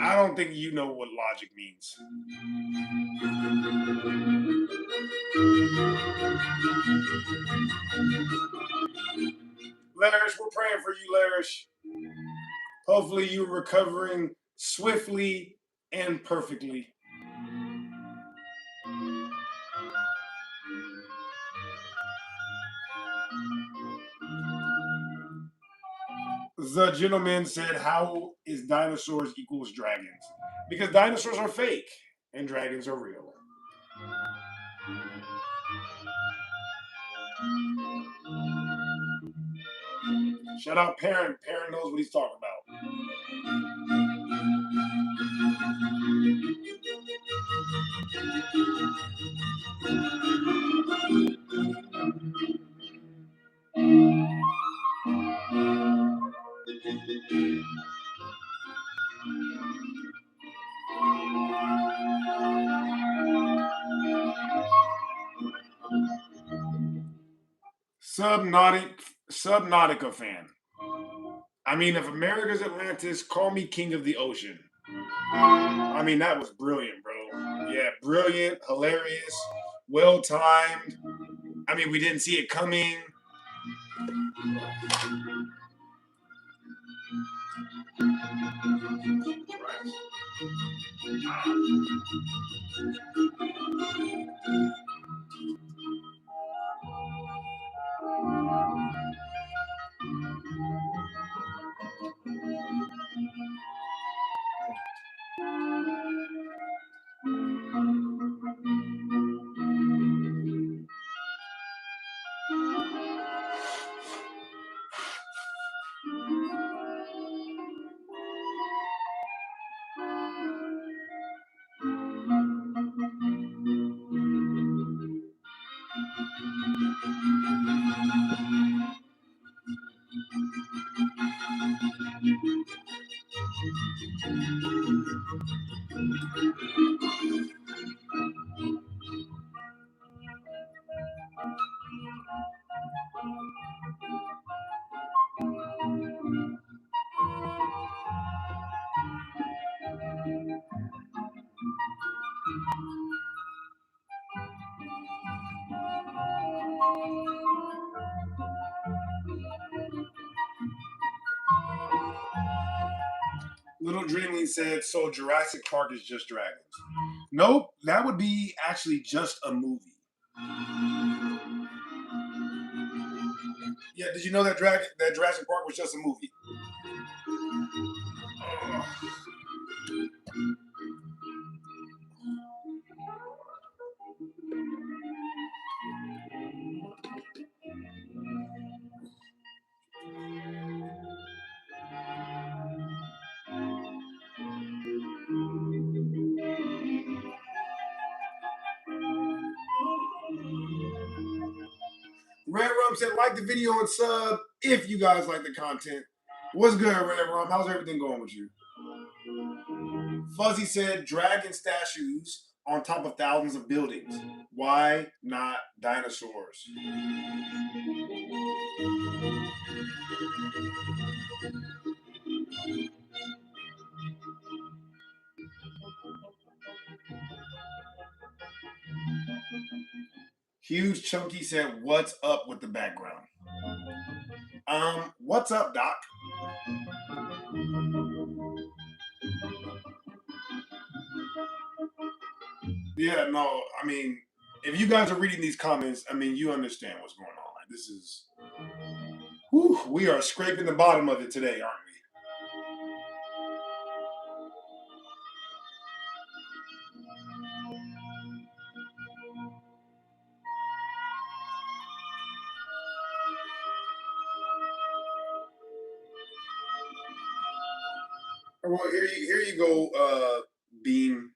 I don't think you know what logic means. Larish, we're praying for you, Larish. Hopefully you're recovering swiftly and perfectly. The gentleman said, how is dinosaurs equals dragons? Because dinosaurs are fake and dragons are real. Shout out Perrin. Perrin knows what he's talking about. Subnautica fan. I mean, if America's Atlantis, call me king of the ocean. I mean, that was brilliant, bro. Yeah, brilliant, hilarious, well timed. I mean, we didn't see it coming. Right. Little Dreaming said, so Jurassic Park is just dragons. Nope, that would be actually just a movie. Yeah, did you know that Jurassic Park was just a movie? Red Rum said, like the video and sub if you guys like the content. What's good, Red Rum? How's everything going with you? Fuzzy said, dragon statues on top of thousands of buildings. Why not dinosaurs? Huge Chunky said, what's up with the background? What's up, Doc? Yeah, no, I mean, if you guys are reading these comments, I mean, you understand what's going on. Like, this is, whew, we are scraping the bottom of it today, aren't we? Well, here you go, Beam.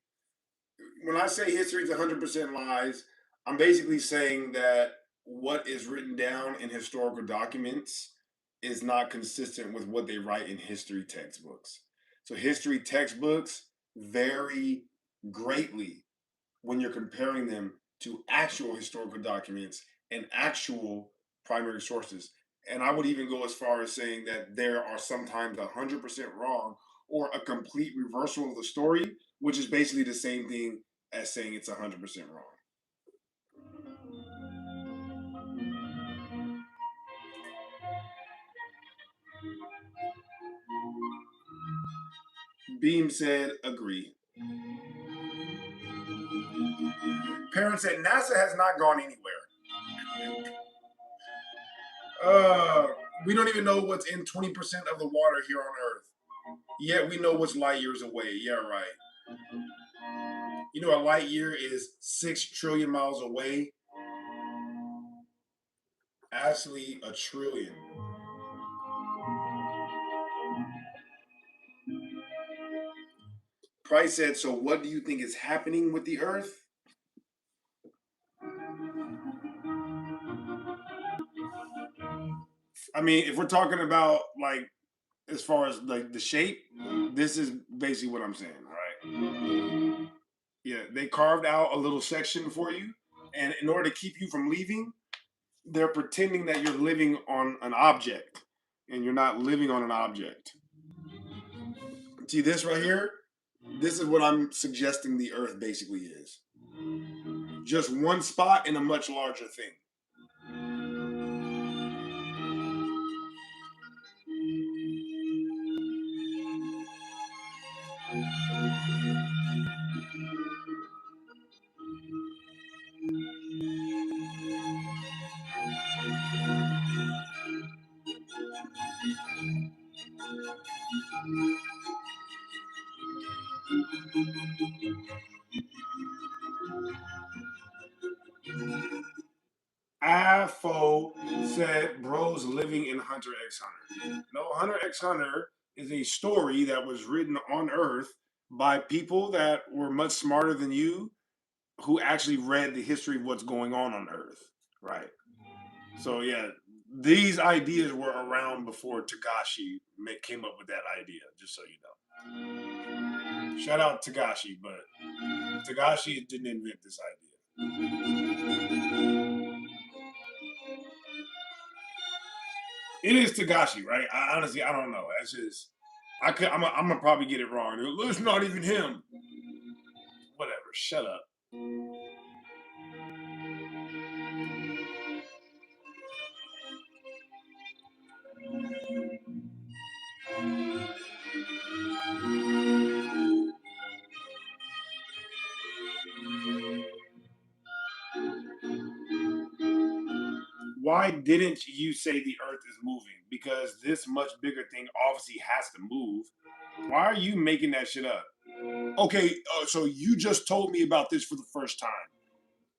When I say history is 100% lies, I'm basically saying that what is written down in historical documents is not consistent with what they write in history textbooks. So history textbooks vary greatly when you're comparing them to actual historical documents and actual primary sources. And I would even go as far as saying that there are sometimes 100% wrong or a complete reversal of the story, which is basically the same thing as saying it's 100% wrong. Beam said, agree. Parents said, NASA has not gone anywhere. We don't even know what's in 20% of the water here on Earth. Yet we know what's light years away. Yeah, right. You know, a light year is 6 trillion miles away. Actually, a trillion. Price said, so what do you think is happening with the Earth? I mean, if we're talking about, like, as far as, like, the shape, this is basically what I'm saying, right? Yeah, they carved out a little section for you, and in order to keep you from leaving, they're pretending that you're living on an object, and you're not living on an object. See this right here? This is what I'm suggesting the Earth basically is. Just one spot in a much larger thing. Afo said Bros living in Hunter x Hunter. No, Hunter x Hunter is a story that was written on Earth by people that were much smarter than you who actually read the history of what's going on Earth. Right. So yeah, these ideas were around before Tagashi came up with that idea, just so you know. Shout out Tagashi, but Tagashi didn't invent this idea. It is Tagashi, right? Honestly, I don't know. That's just I'm gonna probably get it wrong. It's not even him. Whatever. Shut up. Why didn't you say the Earth is moving? Because this much bigger thing obviously has to move. Why are you making that shit up? Okay, so you just told me about this for the first time.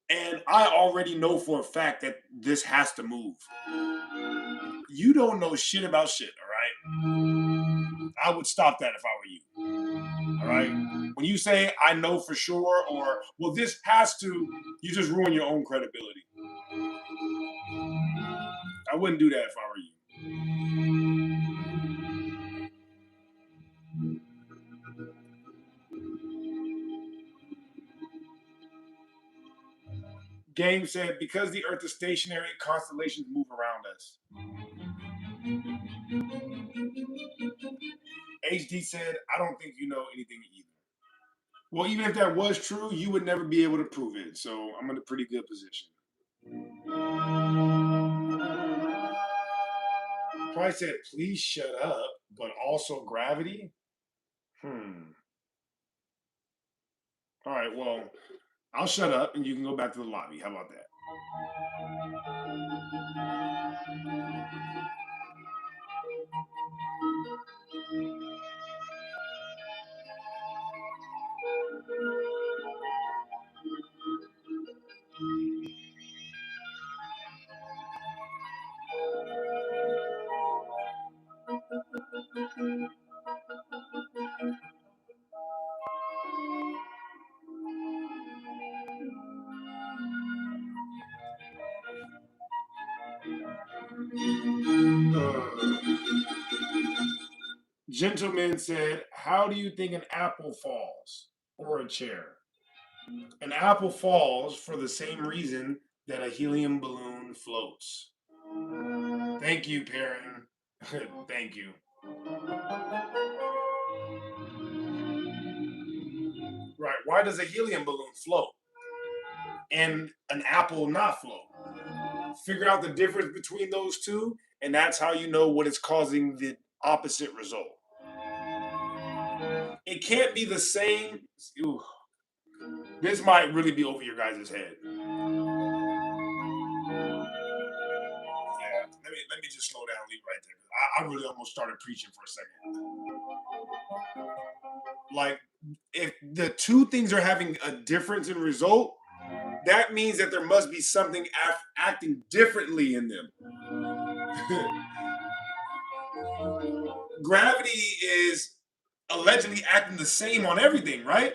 And I already know for a fact that this has to move. You don't know shit about shit, all right? I would stop that if I were you. All right? When you say I know for sure or well this has to, you just ruin your own credibility. I wouldn't do that if I were you. Game said because the Earth is stationary, constellations move around us. HD said, I don't think you know anything either. Well, even if that was true, you would never be able to prove it. So I'm in a pretty good position. Probably said, please shut up, but also gravity? All right, well, I'll shut up and you can go back to the lobby. How about that? Gentleman said, how do you think an apple falls or a chair? An apple falls for the same reason that a helium balloon floats. Thank you, Perrin. Thank you. Right. Why does a helium balloon float and an apple not float? Figure out the difference between those two, and that's how you know what is causing the opposite result. It can't be the same. Ooh, this might really be over your guys' head. Yeah, let me just slow down and leave right there. I really almost started preaching for a second. Like, if the two things are having a difference in result, that means that there must be something acting differently in them. Gravity is allegedly acting the same on everything, right?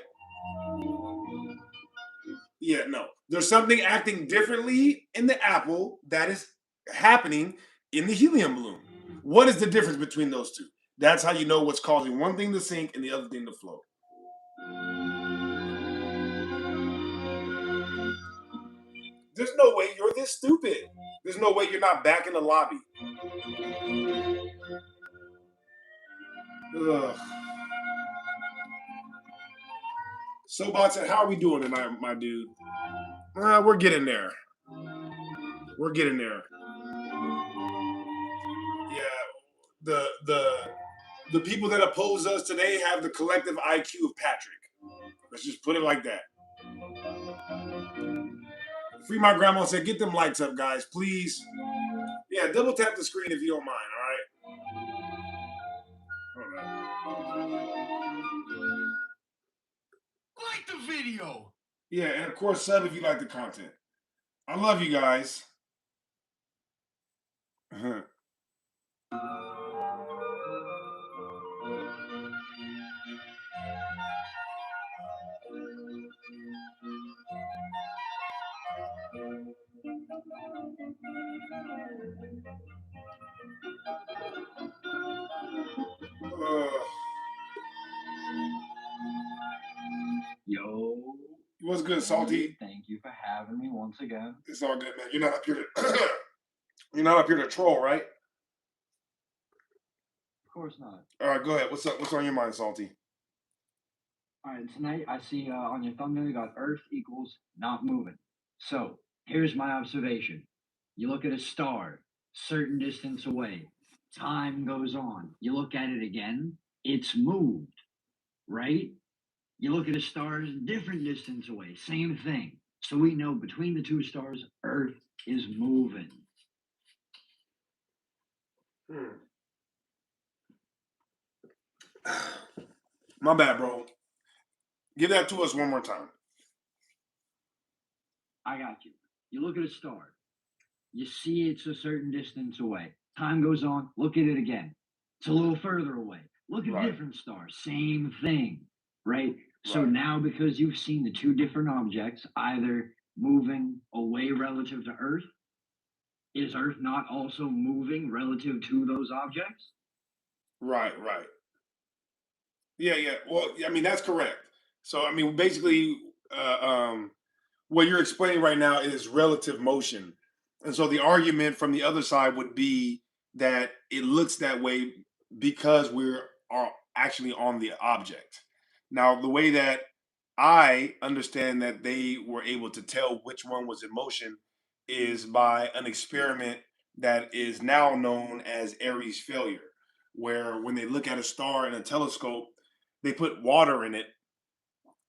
Yeah, no. There's something acting differently in the apple that is happening in the helium balloon. What is the difference between those two? That's how you know what's causing one thing to sink and the other thing to float. There's no way you're this stupid. There's no way you're not back in the lobby. Ugh. Sobot said, how are we doing tonight, my dude? We're getting there. We're getting there. Yeah, the people that oppose us today have the collective IQ of Patrick. Let's just put it like that. Free My Grandma said, get them lights up, guys, please. Yeah, double tap the screen if you don't mind, all right? Like the video. Yeah, and of course, sub if you like the content. I love you guys. Yo. What's good, Salty? Thank you for having me once again. It's all good, man. You're not up here to you're not up here to troll, right? Of course not. All right, go ahead. What's up? What's on your mind, Salty? All right, tonight I see on your thumbnail you got Earth equals not moving. So here's my observation. You look at a star, certain distance away. Time goes on. You look at it again, it's moved, right? You look at a star different distance away, same thing. So we know between the two stars, Earth is moving. My bad, bro. Give that to us one more time. I got you. You look at a star. You see it's a certain distance away. Time goes on. Look at it again. It's a little further away. Look at Right. different stars. Same thing, right? So Right. now because you've seen the two different objects either moving away relative to Earth, is Earth not also moving relative to those objects? Right, right. Yeah. Well, I mean, that's correct. So, I mean, basically, what you're explaining right now is relative motion. And so the argument from the other side would be that it looks that way because are actually on the object. Now, the way that I understand that they were able to tell which one was in motion is by an experiment that is now known as Airy's failure, where when they look at a star in a telescope, they put water in it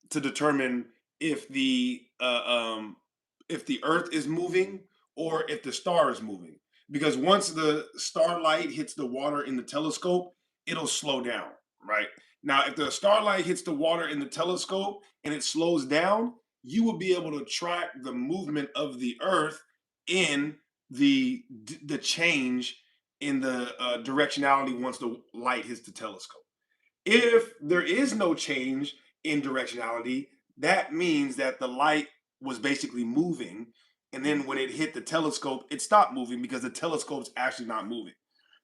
to determine if the Earth is moving or if the star is moving. Because once the starlight hits the water in the telescope, it'll slow down, right? Now, if the starlight hits the water in the telescope and it slows down, you will be able to track the movement of the Earth in the change in the directionality once the light hits the telescope. If there is no change in directionality, that means that the light was basically moving. And then when it hit the telescope, it stopped moving because the telescope's actually not moving.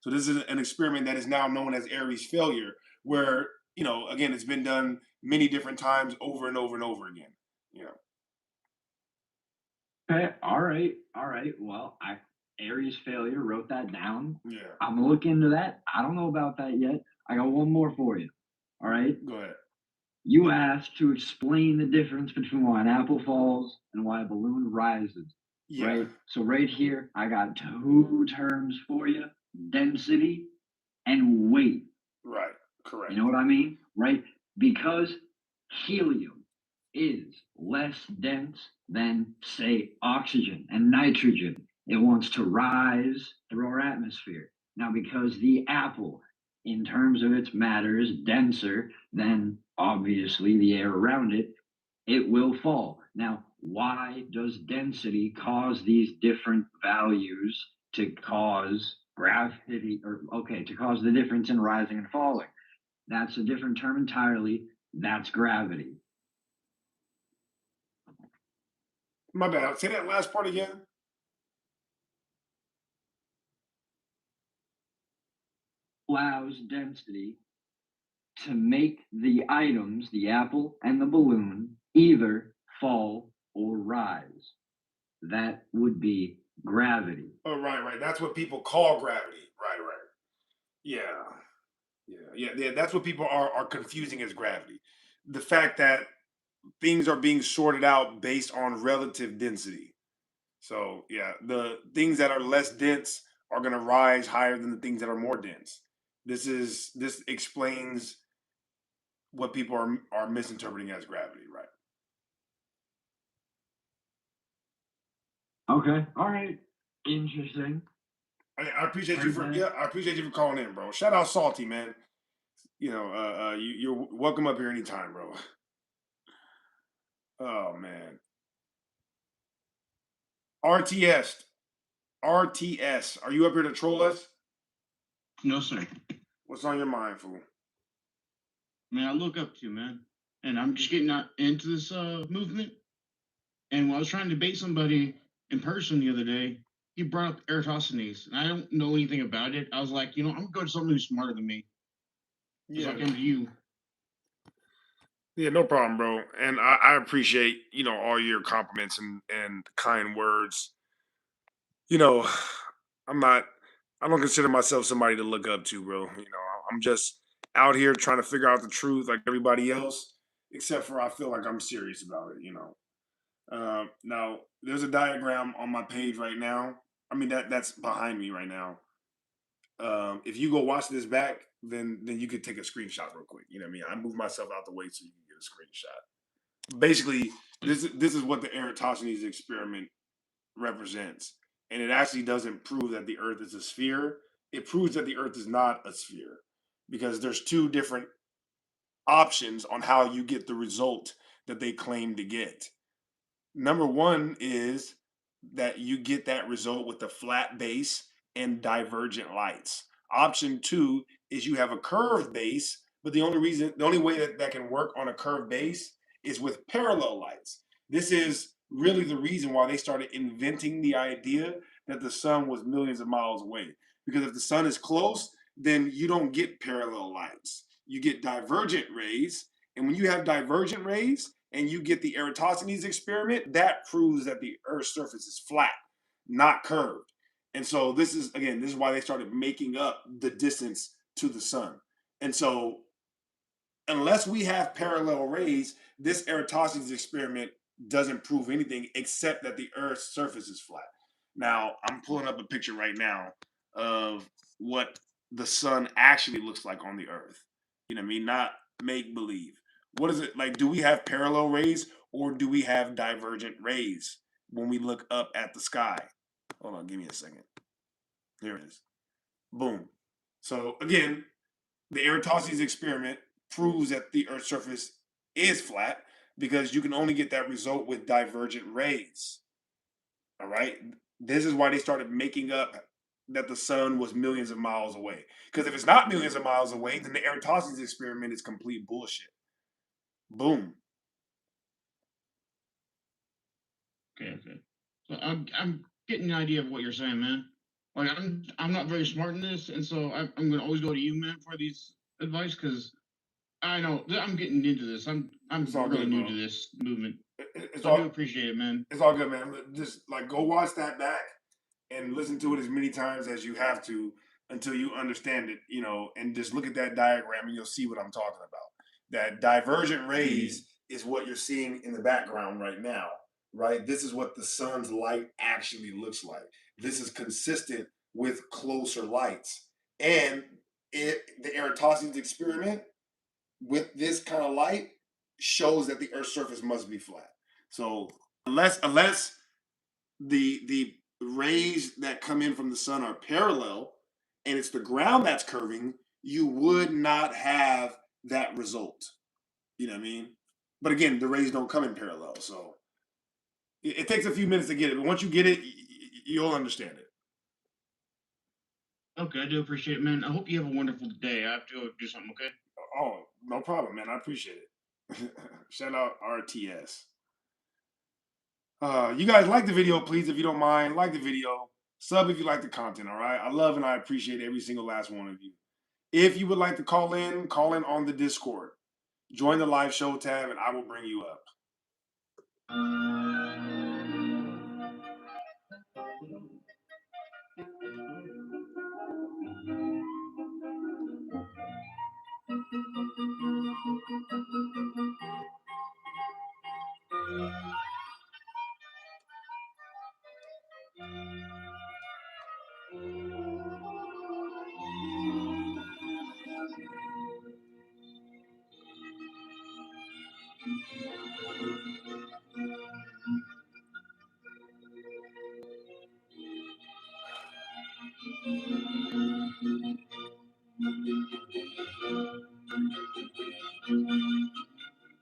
So this is an experiment that is now known as Airy's failure, where, again, it's been done many different times over and over and over again. Okay, all right. Well, Airy's failure, wrote that down. Yeah. I'm gonna look into that. I don't know about that yet. I got one more for you. All right. Go ahead. You asked to explain the difference between why an apple falls and why a balloon rises. Yeah. Right. So right here, I got two terms for you: density and weight. Right. Correct. You know what I mean? Right? Because helium is less dense than, say, oxygen and nitrogen. It wants to rise through our atmosphere. Now, because the apple, in terms of its matter, is denser than obviously the air around it, it will fall. Now, why does density cause these different values to cause gravity, to cause the difference in rising and falling? That's a different term entirely. That's gravity. My bad. Say that last part again. Allows density to make the items, the apple and the balloon, either fall or rise. That would be gravity. Oh, right. That's what people call gravity. Right. Yeah. That's what people are confusing as gravity. The fact that things are being sorted out based on relative density. So yeah, the things that are less dense are going to rise higher than the things that are more dense. This explains what people are misinterpreting as gravity, right? Okay. All right. Interesting. I appreciate you I appreciate you for calling in, bro. Shout out Salty, man. You're welcome up here anytime, bro. Oh man. RTS. RTS. Are you up here to troll us? No, sir. What's on your mind, fool? Man, I look up to you, man. And I'm just getting into this movement. And when I was trying to debate somebody in person the other day, he brought up Eratosthenes, and I don't know anything about it. I was like, I'm gonna go to somebody who's smarter than me. Just like I came to you. Yeah, no problem, bro. And I appreciate, all your compliments and kind words. I don't consider myself somebody to look up to, bro. I'm just out here trying to figure out the truth like everybody else, except for I feel like I'm serious about it. Now, there's a diagram on my page right now. I mean, that's behind me right now. If you go watch this back, then you could take a screenshot real quick. You know what I mean? I moved myself out the way so you can get a screenshot. Basically, this is what the Eratosthenes experiment represents. And it actually doesn't prove that the Earth is a sphere. It proves that the Earth is not a sphere because there's two different options on how you get the result that they claim to get. Number one is that you get that result with a flat base and divergent lights. Option two is you have a curved base, but the only way that can work on a curved base is with parallel lights. This is really the reason why they started inventing the idea that the sun was millions of miles away. Because if the sun is close, then you don't get parallel lights. You get divergent rays. And when you have divergent rays, and you get the Eratosthenes experiment, that proves that the Earth's surface is flat, not curved. And so this is why they started making up the distance to the sun. And so unless we have parallel rays, this Eratosthenes experiment doesn't prove anything except that the Earth's surface is flat. Now, I'm pulling up a picture right now of what the sun actually looks like on the Earth. You know what I mean? Not make believe. What is it like? Do we have parallel rays or do we have divergent rays when we look up at the sky? Hold on, give me a second. Here it is. Boom. So again, the Eratosthenes experiment proves that the Earth's surface is flat because you can only get that result with divergent rays. All right. This is why they started making up that the sun was millions of miles away. Because if it's not millions of miles away, then the Eratosthenes experiment is complete bullshit. Boom. Okay. So I'm getting an idea of what you're saying, man. Like I'm not very smart in this, and so I'm gonna always go to you, man, for these advice because I know I'm getting into this. I'm really new to this movement. I do appreciate it, man. It's all good, man. Just like go watch that back and listen to it as many times as you have to until you understand it, and just look at that diagram and you'll see what I'm talking about. That divergent rays is what you're seeing in the background right now, right? This is what the sun's light actually looks like. This is consistent with closer lights. And the Eratosthenes experiment with this kind of light shows that the Earth's surface must be flat. So unless the rays that come in from the sun are parallel and it's the ground that's curving, you would not have that result. You know what I mean? But again, the rays don't come in parallel, so it takes a few minutes to get it. But once you get it, you'll understand it. Okay, I do appreciate it, man. I hope you have a wonderful day. I have to go do something, okay? Oh, no problem, man. I appreciate it. Shout out RTS. You guys like the video, please, if you don't mind. Like the video. Sub if you like the content, all right? I love and I appreciate every single last one of you. If you would like to call in on the Discord. Join the live show tab and I will bring you up.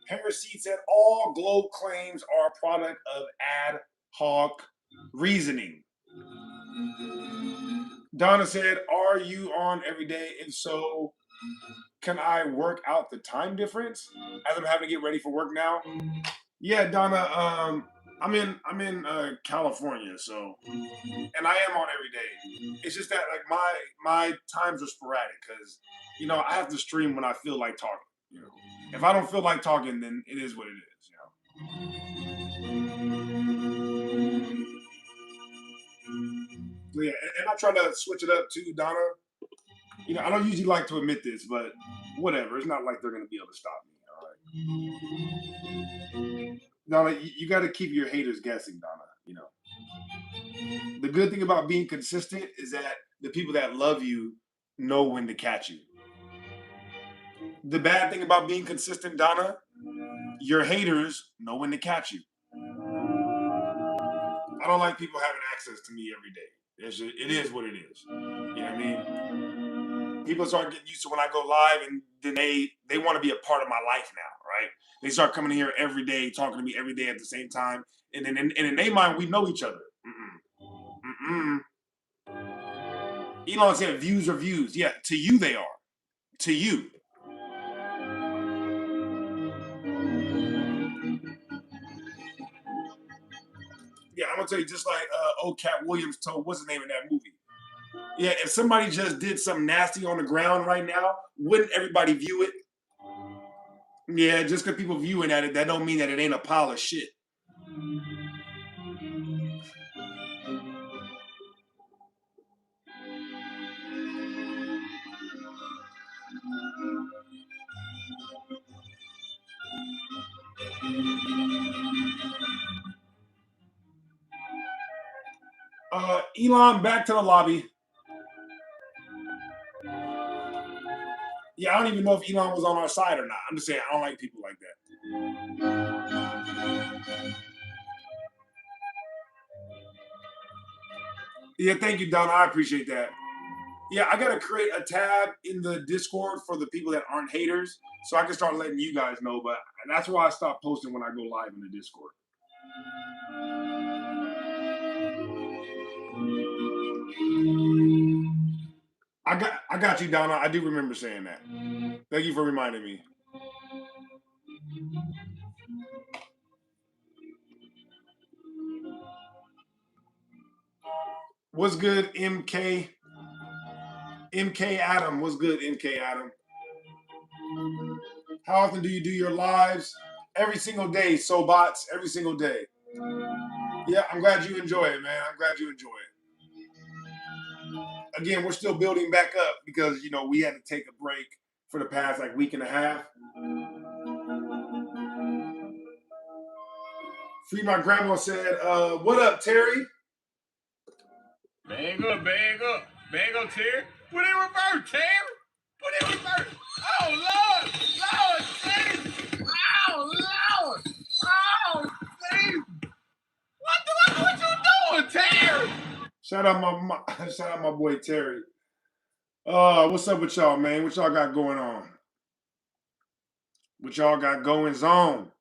Harris said all globe claims are a product of ad hoc Reasoning. Donna said, "Are you on every day? If so, can I work out the time difference as I'm having to get ready for work now?" Yeah, Donna. I'm in California, so and I am on every day. It's just that like my times are sporadic because I have to stream when I feel like talking. You know, if I don't feel like talking, then it is what it is. So, yeah, and I try to switch it up too, Donna. I don't usually like to admit this, but whatever. It's not like they're gonna be able to stop me. All right, Donna, you got to keep your haters guessing, Donna. The good thing about being consistent is that the people that love you know when to catch you. The bad thing about being consistent, Donna, your haters know when to catch you. I don't like people having access to me every day. It is what it is. You know what I mean? People start getting used to when I go live, and then they want to be a part of my life now, right? They start coming here every day, talking to me every day at the same time, and then in their mind, we know each other. Elon said, "Views are views." Yeah, to you they are. To you. Yeah, I'm gonna tell you, just like old Cat Williams told, what's the name of that movie? Yeah, if somebody just did something nasty on the ground right now, wouldn't everybody view it? Yeah, just because people viewing at it, that don't mean that it ain't a pile of shit. Elon, back to the lobby. Yeah, I don't even know if Elon was on our side or not. I'm just saying, I don't like people like that. Yeah, thank you, Donna. I appreciate that. Yeah, I gotta create a tab in the Discord for the people that aren't haters, so I can start letting you guys know. But that's why I stopped posting when I go live in the Discord. I got you, Donna. I do remember saying that. Thank you for reminding me. What's good, MK? MK Adam. What's good, MK Adam? How often do you do your lives? Every single day, so bots, every single day. Yeah, I'm glad you enjoy it, man. I'm glad you enjoy it. Again, we're still building back up because we had to take a break for the past like week and a half. Free my grandma said, "What up, Terry?" Bang up, bang up. Bang up, Terry. Put in reverse, Terry. Put in reverse. Oh, Lord. Lord, Steve. Oh, Lord. Oh, Steve. What you doing, Terry? Shout out my boy Terry. What's up with y'all, man? What y'all got going on? What y'all got goings on?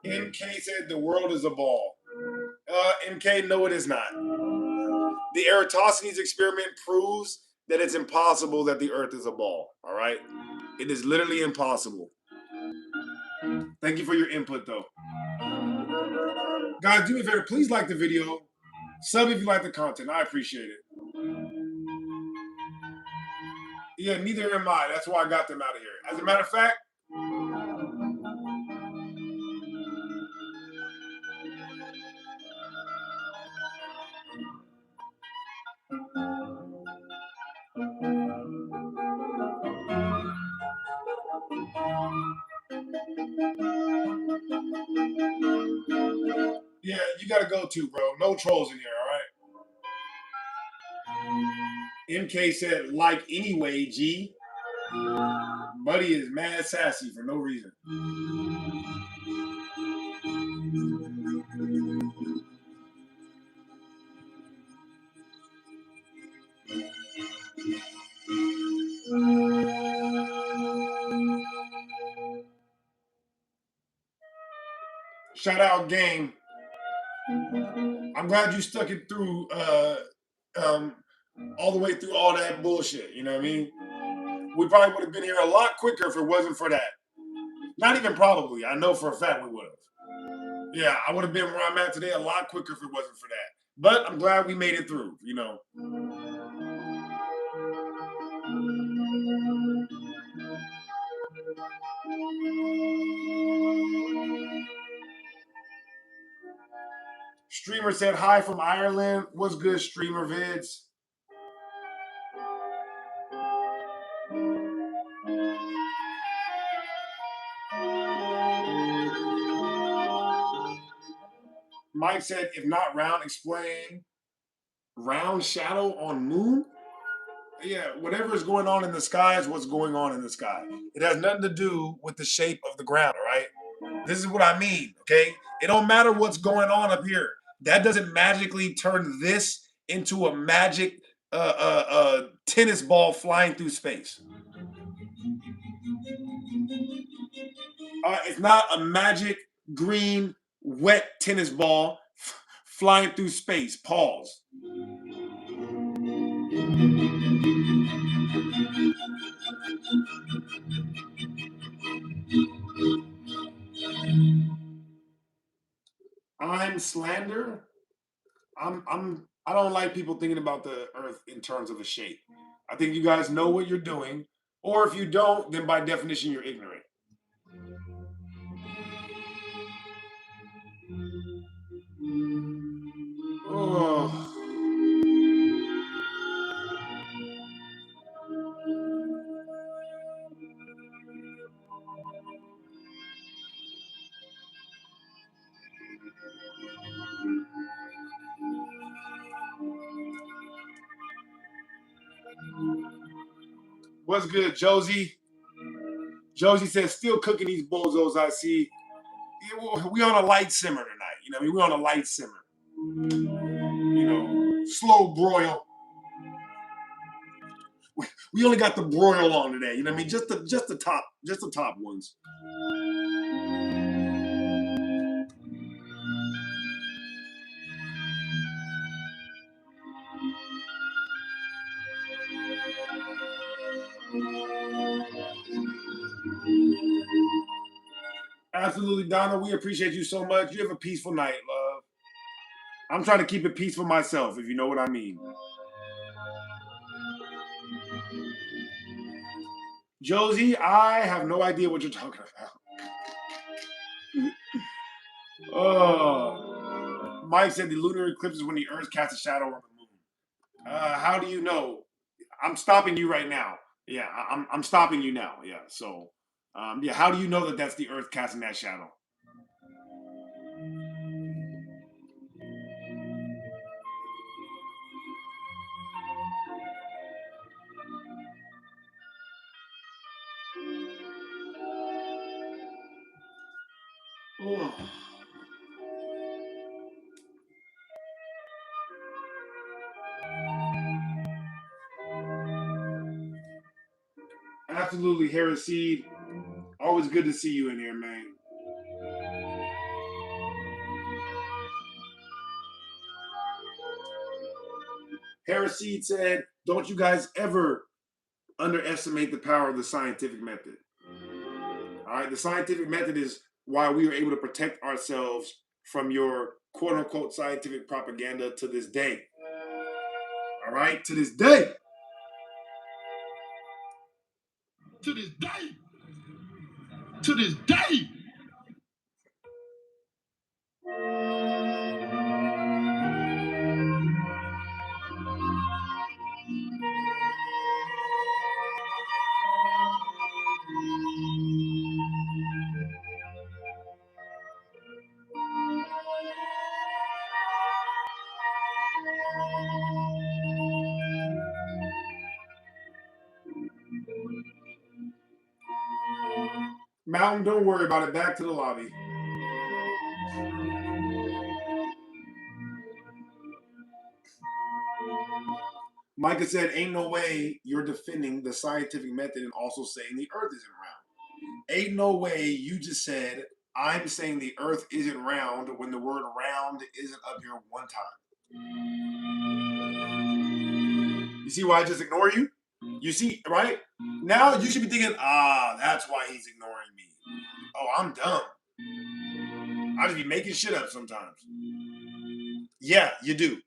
MK said the world is a ball. MK, no, it is not. The Eratosthenes experiment proves that it's impossible that the Earth is a ball. All right, it is literally impossible. Thank you for your input, though. Guys, do me a favor. Please like the video. Sub if you like the content. I appreciate it. Yeah, neither am I. That's why I got them out of here. As a matter of fact, Yeah, you gotta go too, bro. No trolls in here, all right? MK said, like anyway, G. Buddy is mad sassy for no reason. Shout out, gang. I'm glad you stuck it through all the way through all that bullshit. You know what I mean? We probably would have been here a lot quicker if it wasn't for that. Not even probably. I know for a fact we would have. Yeah, I would have been where I'm at today a lot quicker if it wasn't for that. But I'm glad we made it through, you know. Streamer said hi from Ireland. What's good, Streamer Vids? Mike said, if not round, explain. Round shadow on moon? Yeah, whatever is going on in the sky is what's going on in the sky. It has nothing to do with the shape of the ground, all right? This is what I mean, okay? It don't matter what's going on up here. That doesn't magically turn this into a magic tennis ball flying through space. It's not a magic green wet tennis ball flying through space. Pause. I'm slander. I don't like people thinking about the earth in terms of a shape. I think you guys know what you're doing, or if you don't, then by definition you're ignorant. Oh. What's good, Josie? Josie says, still cooking these bozos, I see. We on a light simmer tonight. You know, we on a light simmer. You know, slow broil. We only got the broil on today. You know what I mean? Just the top ones. Absolutely, Donna. We appreciate you so much. You have a peaceful night, love. I'm trying to keep it peaceful myself, if you know what I mean. Josie, I have no idea what you're talking about. Oh. Mike said the lunar eclipse is when the Earth casts a shadow on the moon. How do you know? I'm stopping you right now. Yeah, I'm stopping you now. Yeah, so, yeah, how do you know that that's the Earth casting that shadow? Oh. Absolutely, Heresy. Always good to see you in here, man. Heresy said, don't you guys ever underestimate the power of the scientific method. All right, the scientific method is why we were able to protect ourselves from your quote unquote scientific propaganda to this day. All right, to this day. To this day. To this day. Mountain, don't worry about it. Back to the lobby. Micah said, ain't no way you're defending the scientific method and also saying the earth isn't round. Ain't no way you just said, I'm saying the earth isn't round when the word round isn't up here one time. You see why I just ignore you? You see, right? Now you should be thinking, that's why he's ignoring me. Oh, I'm dumb. I just be making shit up sometimes. Yeah, you do.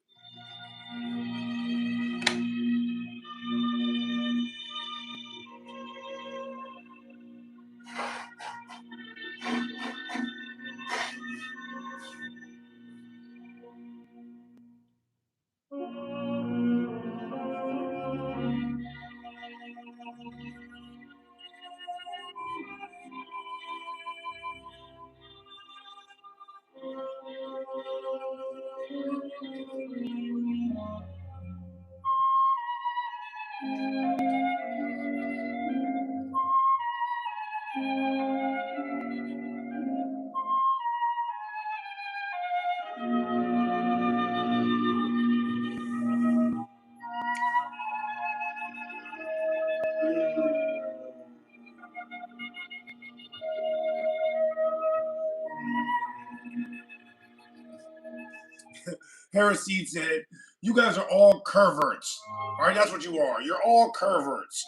Heresy said, you guys are all perverts. All right, that's what you are. You're all perverts.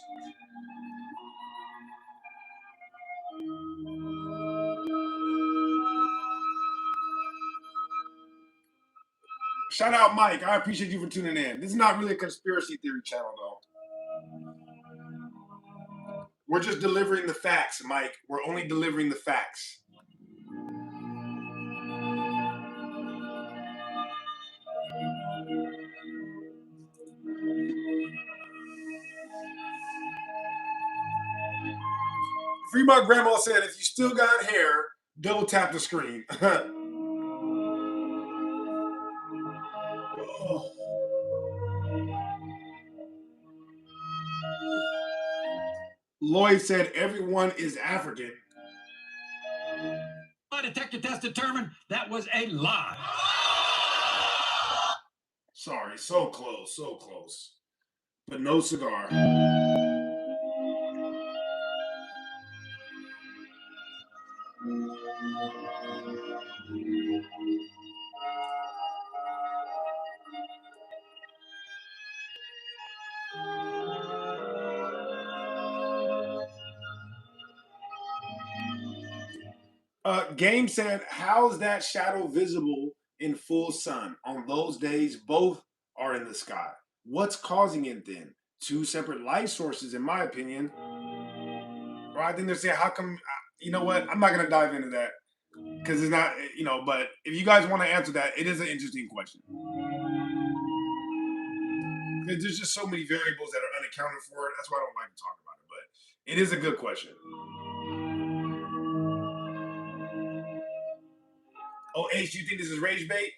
Shout out, Mike. I appreciate you for tuning in. This is not really a conspiracy theory channel, though. We're just delivering the facts, Mike. We're only delivering the facts. Fremont Grandma said, if you still got hair, double tap the screen. Oh. Lloyd said, everyone is African. My detector test determined that was a lie. Sorry, so close, so close. But no cigar. Game said, how's that shadow visible in full sun? On those days, both are in the sky. What's causing it then? Two separate light sources, in my opinion. Or I think they're saying, how come, you know what? I'm not going to dive into that because it's not, but if you guys want to answer that, it is an interesting question. There's just so many variables that are unaccounted for. That's why I don't like to talk about it, but it is a good question. Oh, H, do you think this is rage bait?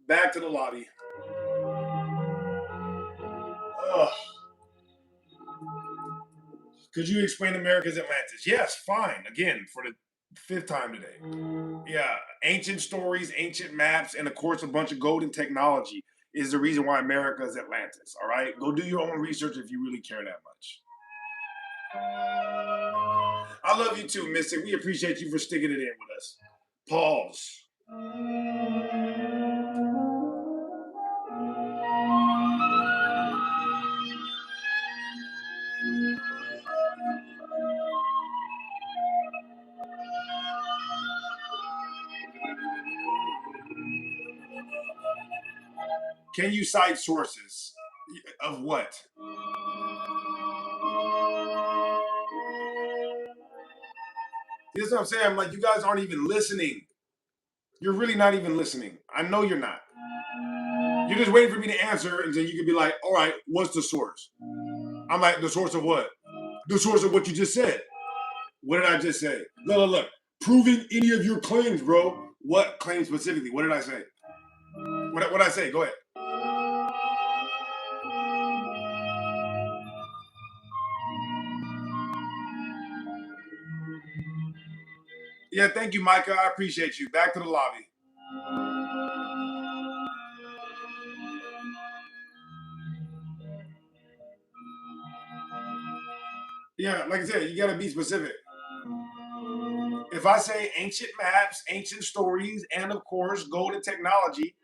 Back to the lobby. Ugh. Could you explain America's Atlantis? Yes, fine. Again, for the 5th time today. Yeah, ancient stories, ancient maps, and of course a bunch of golden technology is the reason why America is Atlantis. All right, go do your own research if you really care that much. I love you too, Mystic. We appreciate you for sticking it in with us. Pause. Can you cite sources of what? This is what I'm saying. I'm like, you guys aren't even listening. You're really not even listening. I know you're not. You're just waiting for me to answer, and then you can be like, all right, what's the source? I'm like, the source of what? The source of what you just said. What did I just say? Look. Proving any of your claims, bro. What claim specifically? What did I say? What did I say? Go ahead. Yeah, thank you, Micah. I appreciate you. Back to the lobby. Yeah, like I said, you gotta be specific. If I say ancient maps, ancient stories, and of course, golden technology,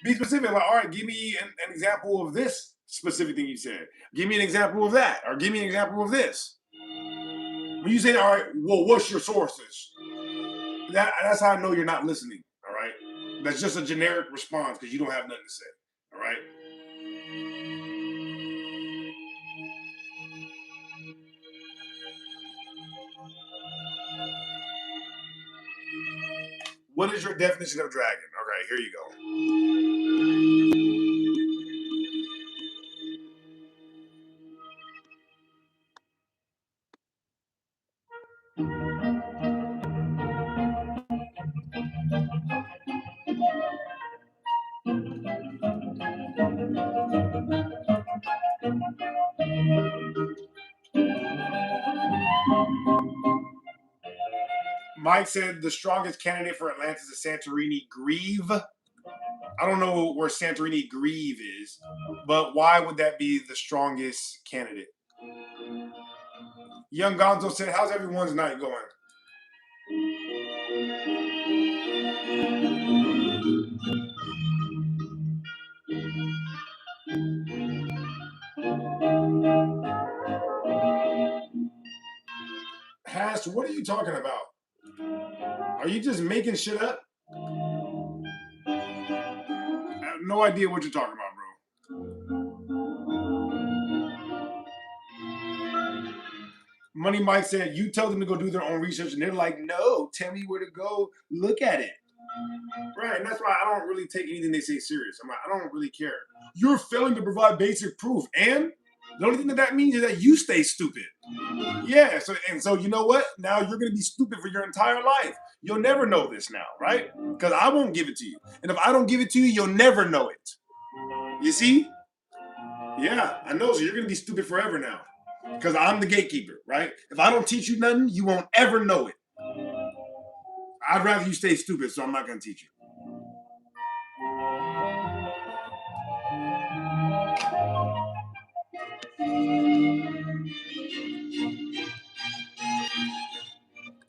be specific. Like, all right, give me an example of this specific thing you said. Give me an example of that, or give me an example of this. When you say, all right, well, what's your sources? That's how I know you're not listening. All right, that's just a generic response because you don't have nothing to say. All right. What is your definition of dragon? All right, here you go. Mike said the strongest candidate for Atlantis is Santorini Grieve. I don't know where Santorini Grieve is, but why would that be the strongest candidate? Young Gonzo said, how's everyone's night going? Hash, what are you talking about? Are you just making shit up? I have no idea what you're talking about, bro. Money Mike said, you tell them to go do their own research, and they're like, no, tell me where to go look at it. Right, and that's why I don't really take anything they say serious. I'm like, I don't really care. You're failing to provide basic proof, and the only thing that means is that you stay stupid. Yeah, so you know what? Now you're gonna be stupid for your entire life. You'll never know this now, right? Because I won't give it to you. And if I don't give it to you, you'll never know it. You see? Yeah, I know. So you're gonna be stupid forever now. Because I'm the gatekeeper, right? If I don't teach you nothing, you won't ever know it. I'd rather you stay stupid, so I'm not gonna teach you.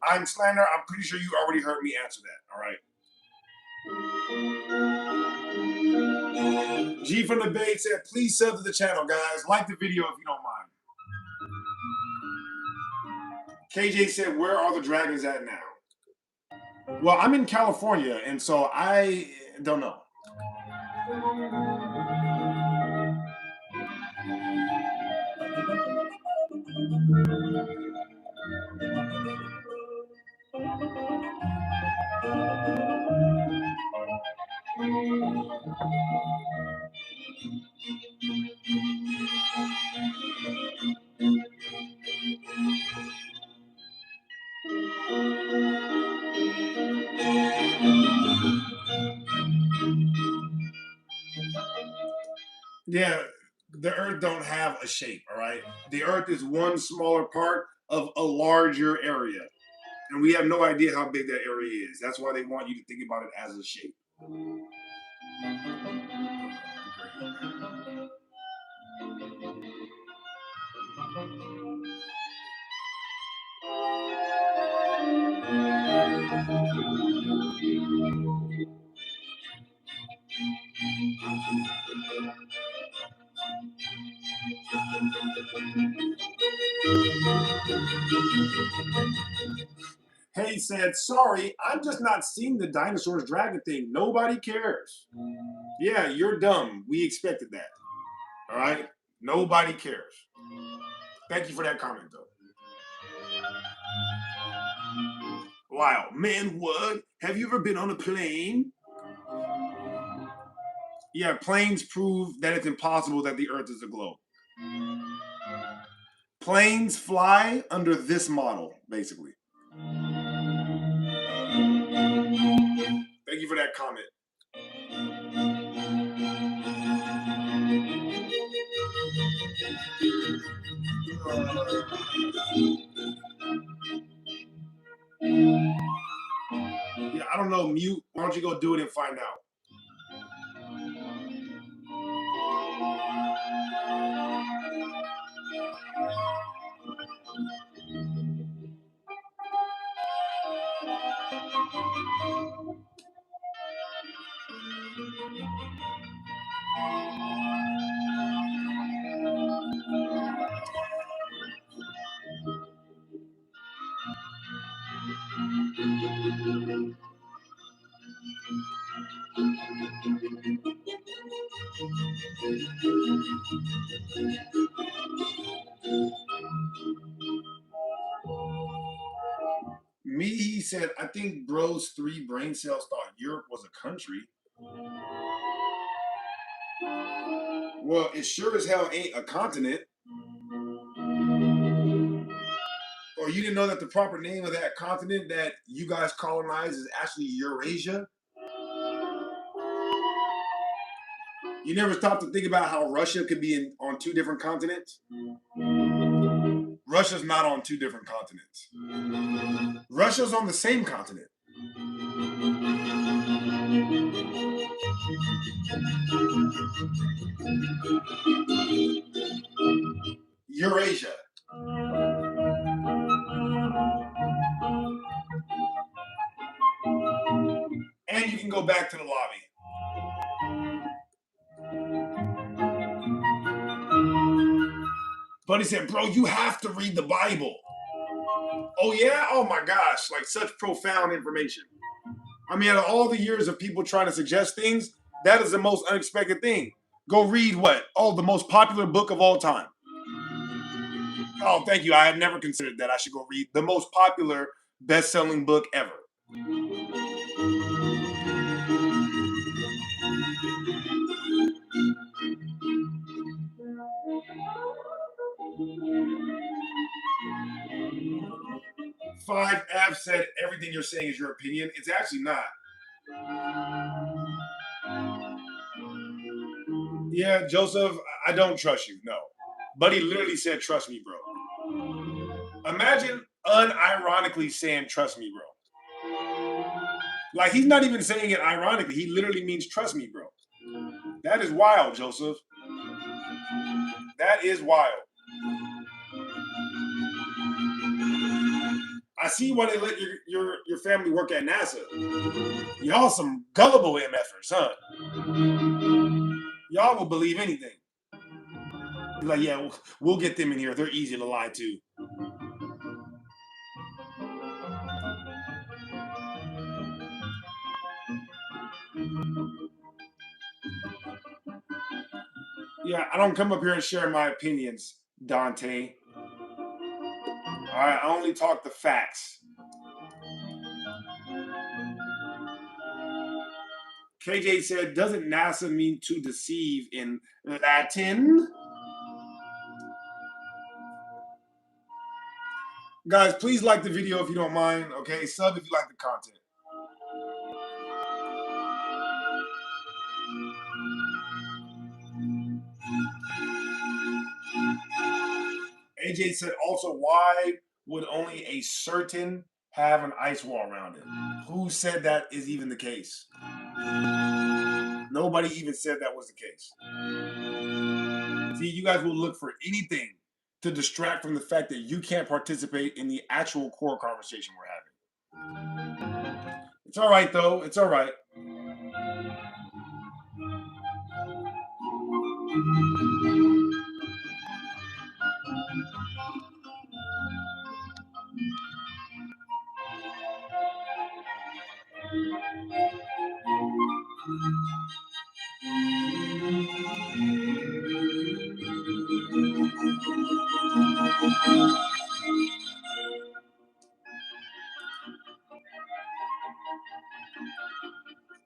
I'm Slander. I'm pretty sure you already heard me answer that. All right. G from the Bay said, please sub to the channel, guys. Like the video if you don't mind. KJ said, where are the dragons at now? Well, I'm in California, and so I don't know. Yeah, the Earth don't have a shape, all right? The Earth is one smaller part of a larger area. And we have no idea how big that area is. That's why they want you to think about it as a shape. Hey said, sorry, I'm just not seeing the dinosaurs dragon thing. Nobody cares. Yeah, you're dumb. We expected that. All right? Nobody cares. Thank you for that comment, though. Wow, man, what? Have you ever been on a plane? Yeah, planes prove that it's impossible that the Earth is a globe. Planes fly under this model, basically. Thank you for that comment. don't know, mute. Why don't you go do it and find out? Me, he said, I think bro's 3 brain cells thought Europe was a country. Well, it sure as hell ain't a continent. Or you didn't know that the proper name of that continent that you guys colonized is actually Eurasia? You never stopped to think about how Russia could be on 2 different continents? Russia's not on 2 different continents. Russia's on the same continent. Eurasia. And you can go back to the lobby. Buddy said, bro, you have to read the Bible. Oh, yeah? Oh, my gosh. Like, such profound information. I mean, out of all the years of people trying to suggest things, that is the most unexpected thing. Go read what? Oh, the most popular book of all time. Oh, thank you. I had never considered that. I should go read the most popular best-selling book ever. Five F said everything you're saying is your opinion. It's actually not. Yeah, Joseph, I don't trust you. No. Buddy literally said, trust me, bro. Imagine unironically saying, trust me, bro. Like, he's not even saying it ironically. He literally means, trust me, bro. That is wild, Joseph. That is wild. I see why they let your family work at NASA. Y'all some gullible MFers, huh? Y'all will believe anything. You're like, yeah, we'll get them in here. They're easy to lie to. Yeah, I don't come up here and share my opinions, Dante. All right, I only talk the facts. KJ said, doesn't NASA mean to deceive in Latin? Guys, please like the video if you don't mind, okay? Sub if you like the content. AJ said also, why would only a certain have an ice wall around it? Who said that is even the case? Nobody even said that was the case. See, you guys will look for anything to distract from the fact that you can't participate in the actual core conversation we're having. It's all right, though. It's all right.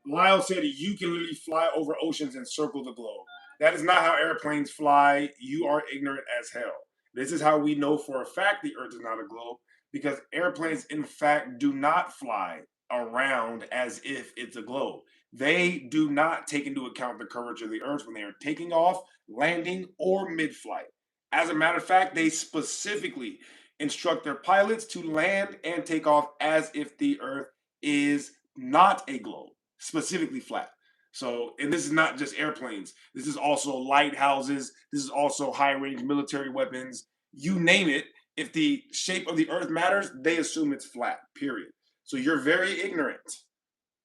Lyle said you can literally fly over oceans and circle the globe. That is not how airplanes fly. You are ignorant as hell. This is how we know for a fact the Earth is not a globe, because airplanes, in fact, do not fly around as if it's a globe. They do not take into account the curvature of the Earth when they are taking off, landing, or mid-flight. As a matter of fact, they specifically instruct their pilots to land and take off as if the Earth is not a globe, specifically flat. So, and this is not just airplanes. This is also lighthouses. This is also high-range military weapons. You name it. If the shape of the Earth matters, they assume it's flat, period. So you're very ignorant.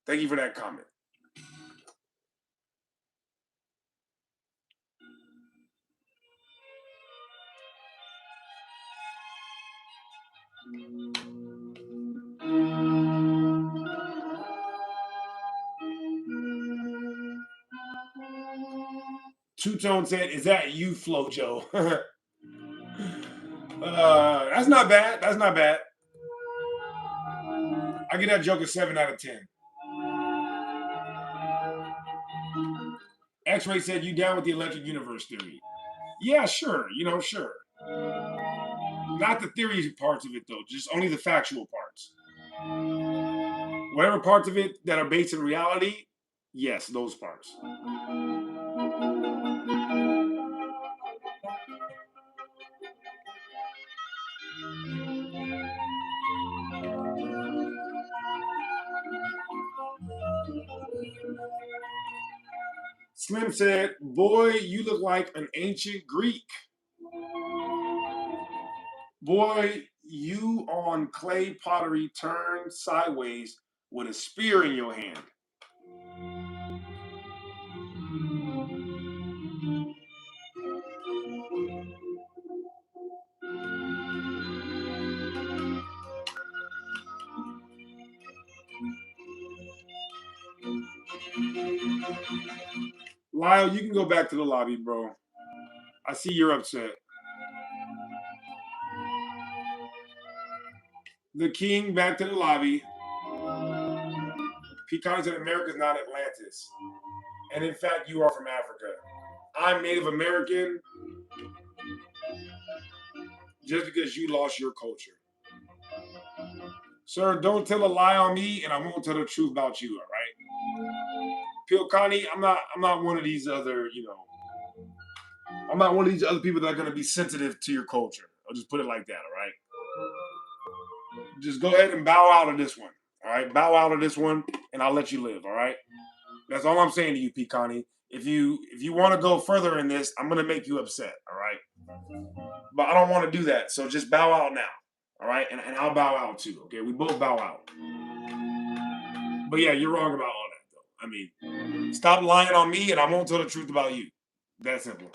Thank you for that comment. Two Tone said, "Is that you, Flojo?" That's not bad. That's not bad. I give that joke a 7 out of 10. X-Ray said, "You down with the electric universe theory?" Yeah, sure. Sure. Not the theory parts of it, though. Just only the factual parts. Whatever parts of it that are based in reality, yes, those parts. Slim said, "Boy, you look like an ancient Greek. Boy, you on clay pottery turned sideways with a spear in your hand." Lyle, you can go back to the lobby, bro. I see you're upset. The king back to the lobby. Pecan said America's not Atlantis. And in fact, you are from Africa. I'm Native American just because you lost your culture. Sir, don't tell a lie on me and I won't tell the truth about you, all right? Pilkani, I'm not one of these other, I'm not one of these other people that are gonna be sensitive to your culture. I'll just put it like that, all right? Just go ahead and bow out of this one. All right, bow out of this one, and I'll let you live. All right, that's all I'm saying to you, Peacani. If you want to go further in this, I'm gonna make you upset. All right, but I don't want to do that. So just bow out now. All right, and I'll bow out too. Okay, we both bow out. But yeah, you're wrong about all that, though. I mean, stop lying on me, and I won't tell the truth about you. That simple.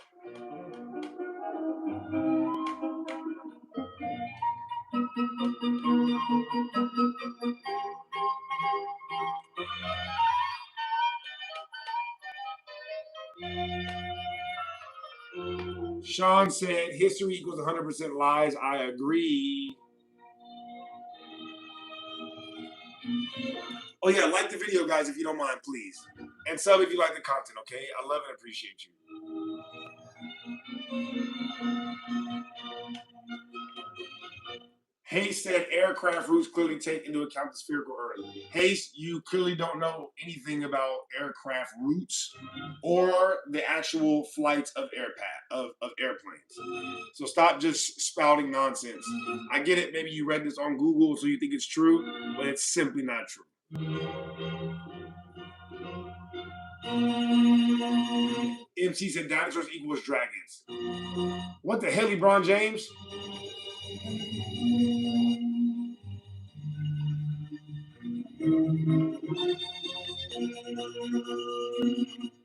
Sean said history equals 100% lies. I agree. Oh yeah, like the video, guys, if you don't mind, please. And sub if you like the content, okay? I love and appreciate you. Hayes said aircraft routes clearly take into account the spherical Earth. Hayes, you clearly don't know anything about aircraft routes or the actual flights of airplanes. So stop just spouting nonsense. I get it, maybe you read this on Google, so you think it's true, but it's simply not true. MC said dinosaurs equals dragons. What the hell, LeBron James?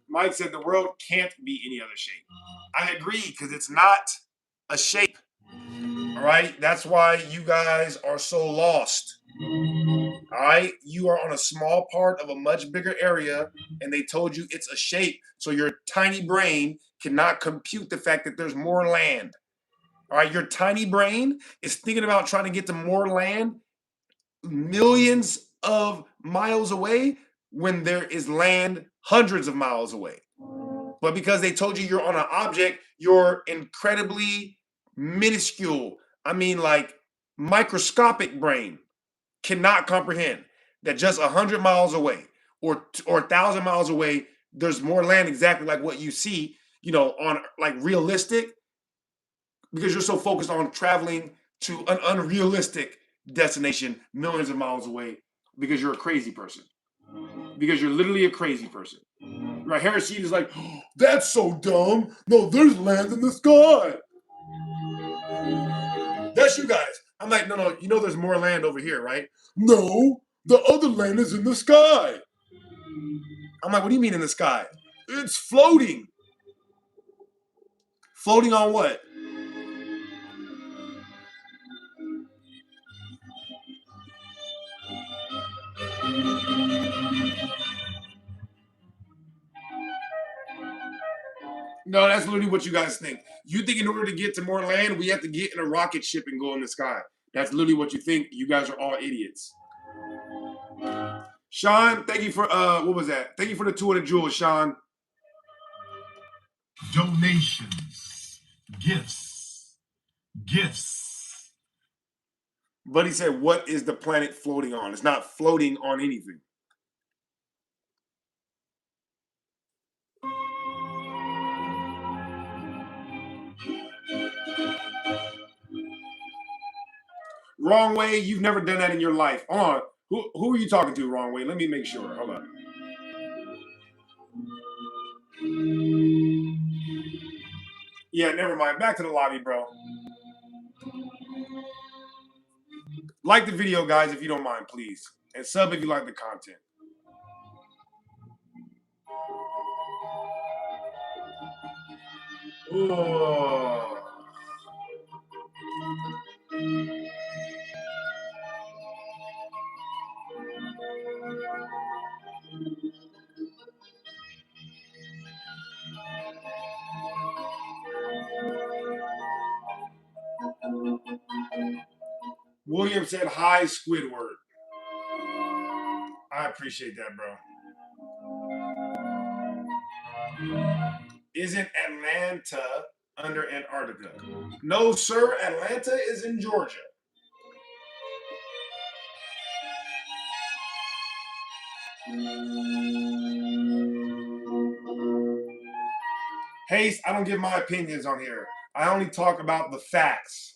Mike said the world can't be any other shape. I agree, because it's not a shape. All right? That's why you guys are so lost. All right? You are on a small part of a much bigger area, and they told you it's a shape. So your tiny brain cannot compute the fact that there's more land. All right? Your tiny brain is thinking about trying to get to more land millions of miles away when there is land hundreds of miles away. But because they told you you're on an object, you're incredibly minuscule. I mean, like microscopic brain cannot comprehend that just 100 miles away or 1,000 miles away, there's more land exactly like what you see, on like realistic, because you're so focused on traveling to an unrealistic destination millions of miles away because you're a crazy person. because you're literally a crazy person. Right? Harris is like, oh, that's so dumb. No, there's land in the sky. That's you guys. I'm like, no, you know there's more land over here, right? No, the other land is in the sky. I'm like, what do you mean in the sky? It's floating. Floating on what? No, that's literally what you guys think. You think in order to get to more land, we have to get in a rocket ship and go in the sky. That's literally what you think. You guys are all idiots. Sean, thank you for what was that? Thank you for the 200 jewels, Sean. Donations, gifts. Buddy said, what is the planet floating on? It's not floating on anything. Wrong Way, you've never done that in your life. Hold on. Who are you talking to, Wrong Way? Let me make sure. Hold on. Yeah, never mind. Back to the lobby, bro. Like the video, guys, if you don't mind, please. And sub if you like the content. Ooh. William said, hi, Squidward. I appreciate that, bro. Isn't Atlanta under Antarctica? No, sir. Atlanta is in Georgia. Hayes, I don't give my opinions on here. I only talk about the facts.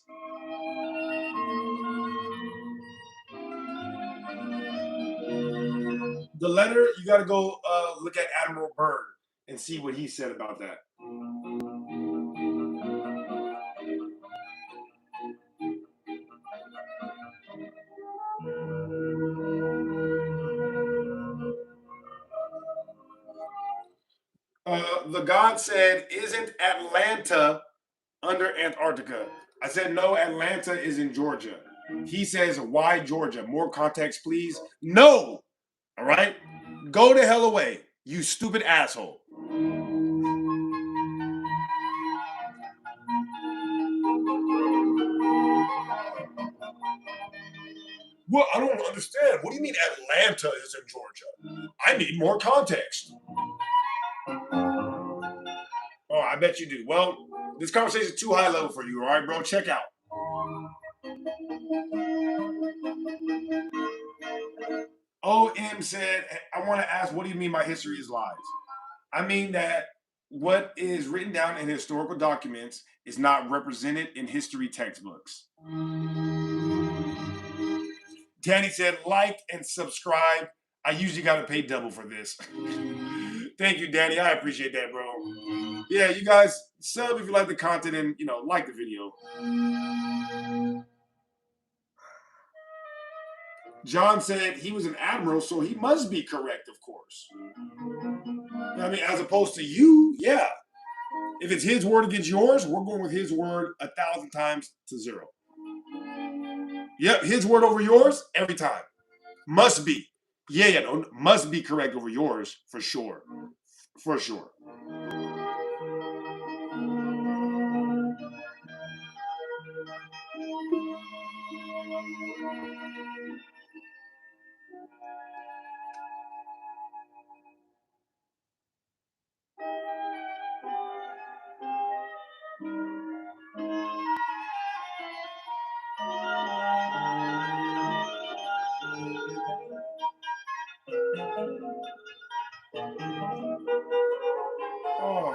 The letter, you got to go look at Admiral Byrd and see what he said about that. The God said, isn't Atlanta under Antarctica? I said, no, Atlanta is in Georgia. He says, why Georgia? More context, please. No! All right? Go the hell away, you stupid asshole. Well, I don't understand. What do you mean Atlanta is in Georgia? I need more context. Oh, I bet you do. Well, this conversation is too high level for you, all right, bro? Check out. OM said, I want to ask, what do you mean by history is lies? I mean that what is written down in historical documents is not represented in history textbooks. Danny said, like and subscribe. I usually got to pay double for this. Thank you, Danny. I appreciate that, bro. Yeah, you guys, sub if you like the content and, like the video. John said he was an admiral, so he must be correct, of course. I mean, as opposed to you, yeah. If it's his word against yours, we're going with his word 1,000 times to 0. Yep, his word over yours every time. Must be. Yeah, no, must be correct over yours for sure. For sure. Oh.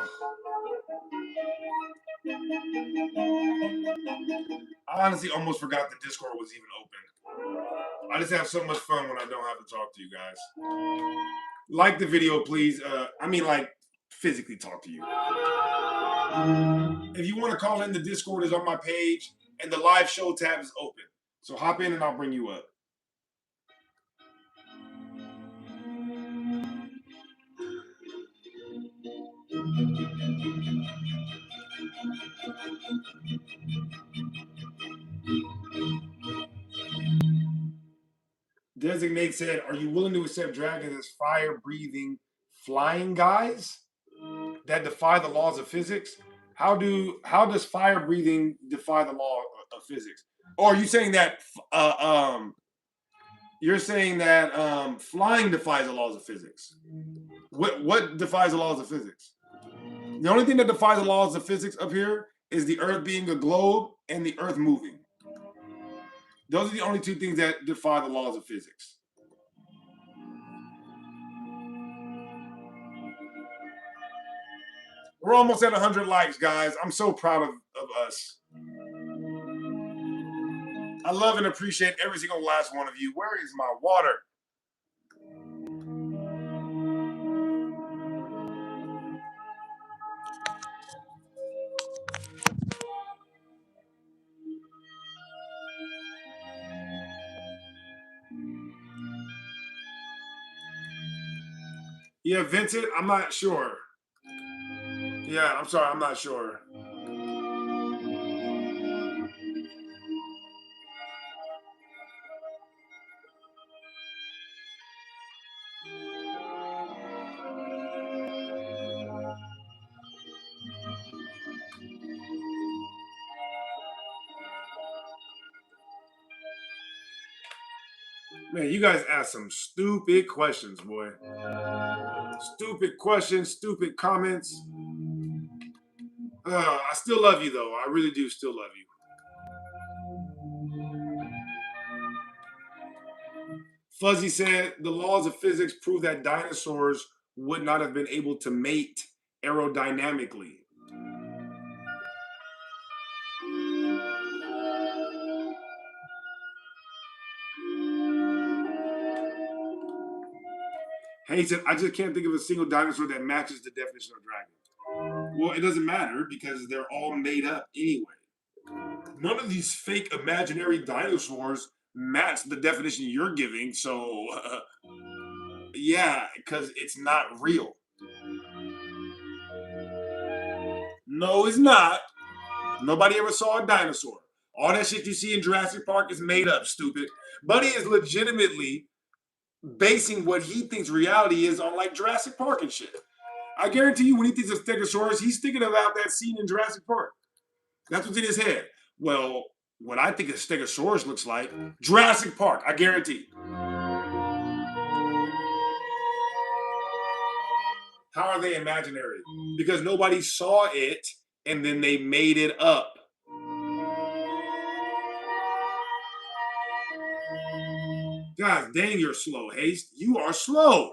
I honestly almost forgot the Discord was even open. I just have so much fun when I don't have to talk to you guys. Like the video, please. I mean, like, physically talk to you. If you want to call in, the Discord is on my page, and the live show tab is open. So hop in, and I'll bring you up. Designate said, "Are you willing to accept dragons as fire-breathing, flying guys that defy the laws of physics? How does fire-breathing defy the law of physics? Or are you saying that you're saying that flying defies the laws of physics? What defies the laws of physics? The only thing that defies the laws of physics up here is the Earth being a globe and the Earth moving. Those are the only two things that defy the laws of physics." We're almost at 100 likes, guys. I'm so proud of us. I love and appreciate every single last one of you. Where is my water? Yeah, Vincent, I'm not sure. Yeah, I'm sorry, I'm not sure. Man, you guys ask some stupid questions, boy. Stupid questions, stupid comments. I still love you, though. I really do still love you. Fuzzy said, the laws of physics prove that dinosaurs would not have been able to mate aerodynamically. Hey, he said, I just can't think of a single dinosaur that matches the definition of dragon. Well, it doesn't matter because they're all made up anyway. None of these fake imaginary dinosaurs match the definition you're giving, so yeah, because it's not real. No, it's not. Nobody ever saw a dinosaur. All that shit you see in Jurassic Park is made up, stupid. Buddy is legitimately basing what he thinks reality is on like Jurassic Park and shit. I guarantee you when he thinks of Stegosaurus, he's thinking about that scene in Jurassic Park. That's what's in his head. Well, what I think a Stegosaurus looks like, Jurassic Park, I guarantee. How are they imaginary? Because nobody saw it and then they made it up. God dang, you're slow, Haste. You are slow.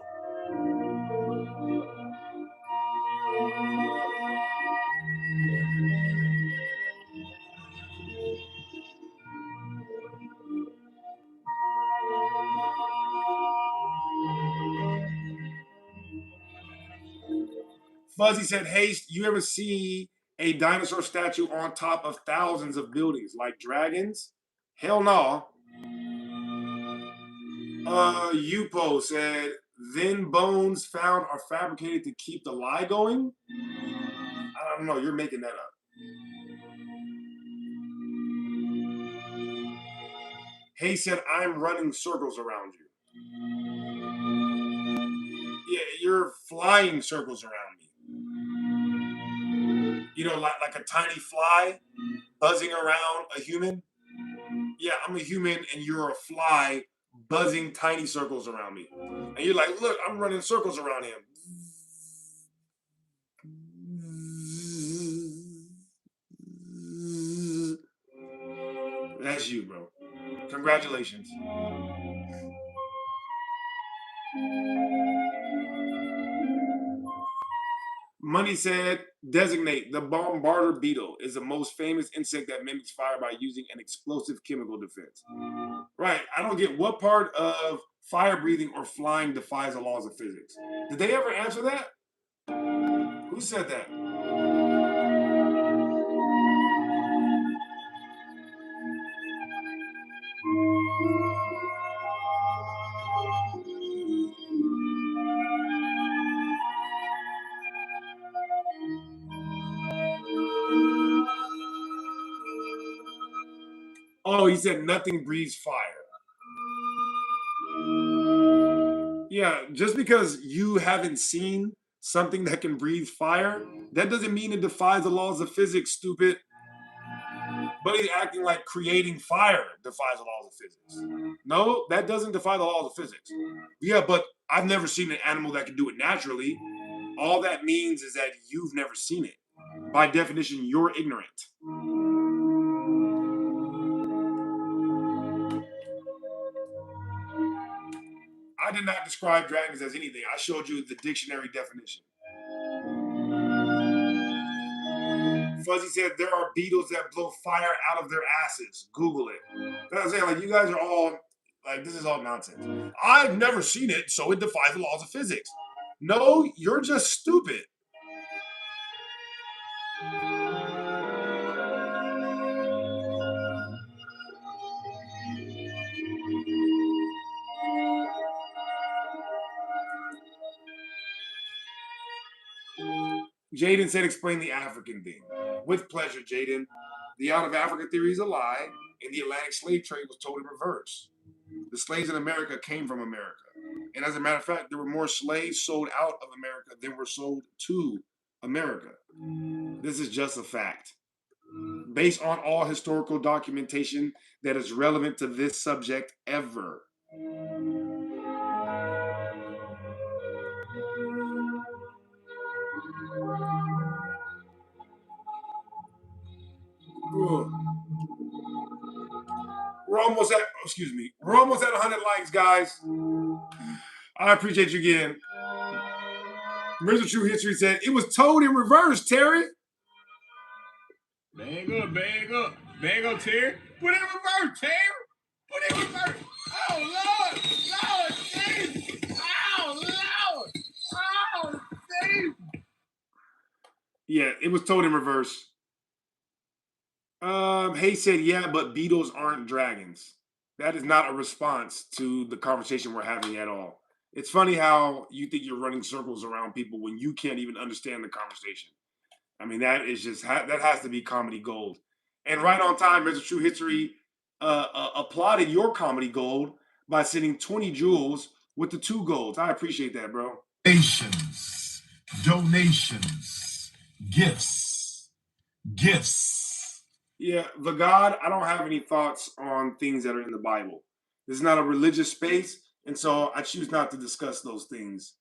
Fuzzy said, Haste, you ever see a dinosaur statue on top of thousands of buildings like dragons? Hell no. Yupo said, then bones found are fabricated to keep the lie going? I don't know, you're making that up. Hay said, I'm running circles around you. Yeah, you're flying circles around me. You know, like a tiny fly buzzing around a human. Yeah, I'm a human and you're a fly buzzing tiny circles around me. And you're like, look, I'm running circles around him. That's you, bro. Congratulations. Money said, Designate. The bombarder beetle is the most famous insect that mimics fire by using an explosive chemical defense. Right. I don't get what part of fire breathing or flying defies the laws of physics. Did they ever answer that? Who said that? Oh, he said nothing breathes fire. Yeah, just because you haven't seen something that can breathe fire, that doesn't mean it defies the laws of physics, stupid. But he's acting like creating fire defies the laws of physics. No, that doesn't defy the laws of physics. Yeah, but I've never seen an animal that can do it naturally. All that means is that you've never seen it. By definition, you're ignorant. I did not describe dragons as anything. I showed you the dictionary definition. Fuzzy said there are beetles that blow fire out of their asses. Google it. That's what I'm saying. Like, you guys are all like, this is all nonsense. I've never seen it, so it defies the laws of physics. No, you're just stupid. Jaden said, explain the African thing. With pleasure, Jaden. The out of Africa theory is a lie, and the Atlantic slave trade was told in reverse. The slaves in America came from America. And as a matter of fact, there were more slaves sold out of America than were sold to America. This is just a fact. Based on all historical documentation that is relevant to this subject ever. Ugh. We're almost at 100 likes, guys. I appreciate you again. Mr. True History said, it was told in reverse, Terry. Bag up, Terry. Put it in reverse, Terry. Put it in reverse. Oh, Lord. Lord, Jesus. Oh, Lord. Oh, Jesus. Yeah, it was told in reverse. Hayes said, yeah, but beetles aren't dragons. That is not a response to the conversation we're having at all. It's funny how you think you're running circles around people when you can't even understand the conversation. I mean, that is just, that has to be comedy gold. And right on time, Mr. True History applauded your comedy gold by sending 20 jewels with the 2 golds. I appreciate that, bro. Donations, gifts. Yeah, the God, I don't have any thoughts on things that are in the Bible. This is not a religious space, and so I choose not to discuss those things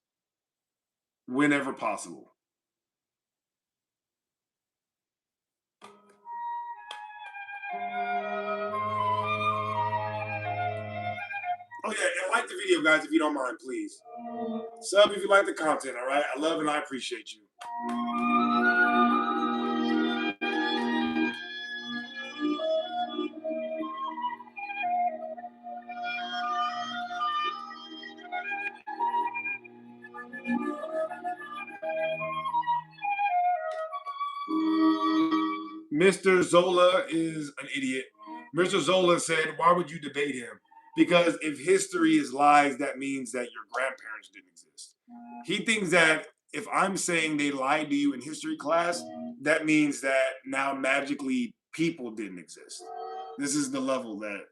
whenever possible. Oh yeah, and like the video, guys, if you don't mind, please. Sub if you like the content, all right? I love and I appreciate you. Mr. Zola is an idiot. Mr. Zola said, why would you debate him? Because if history is lies, that means that your grandparents didn't exist. He thinks that if I'm saying they lied to you in history class, that means that now magically people didn't exist. This is the level that...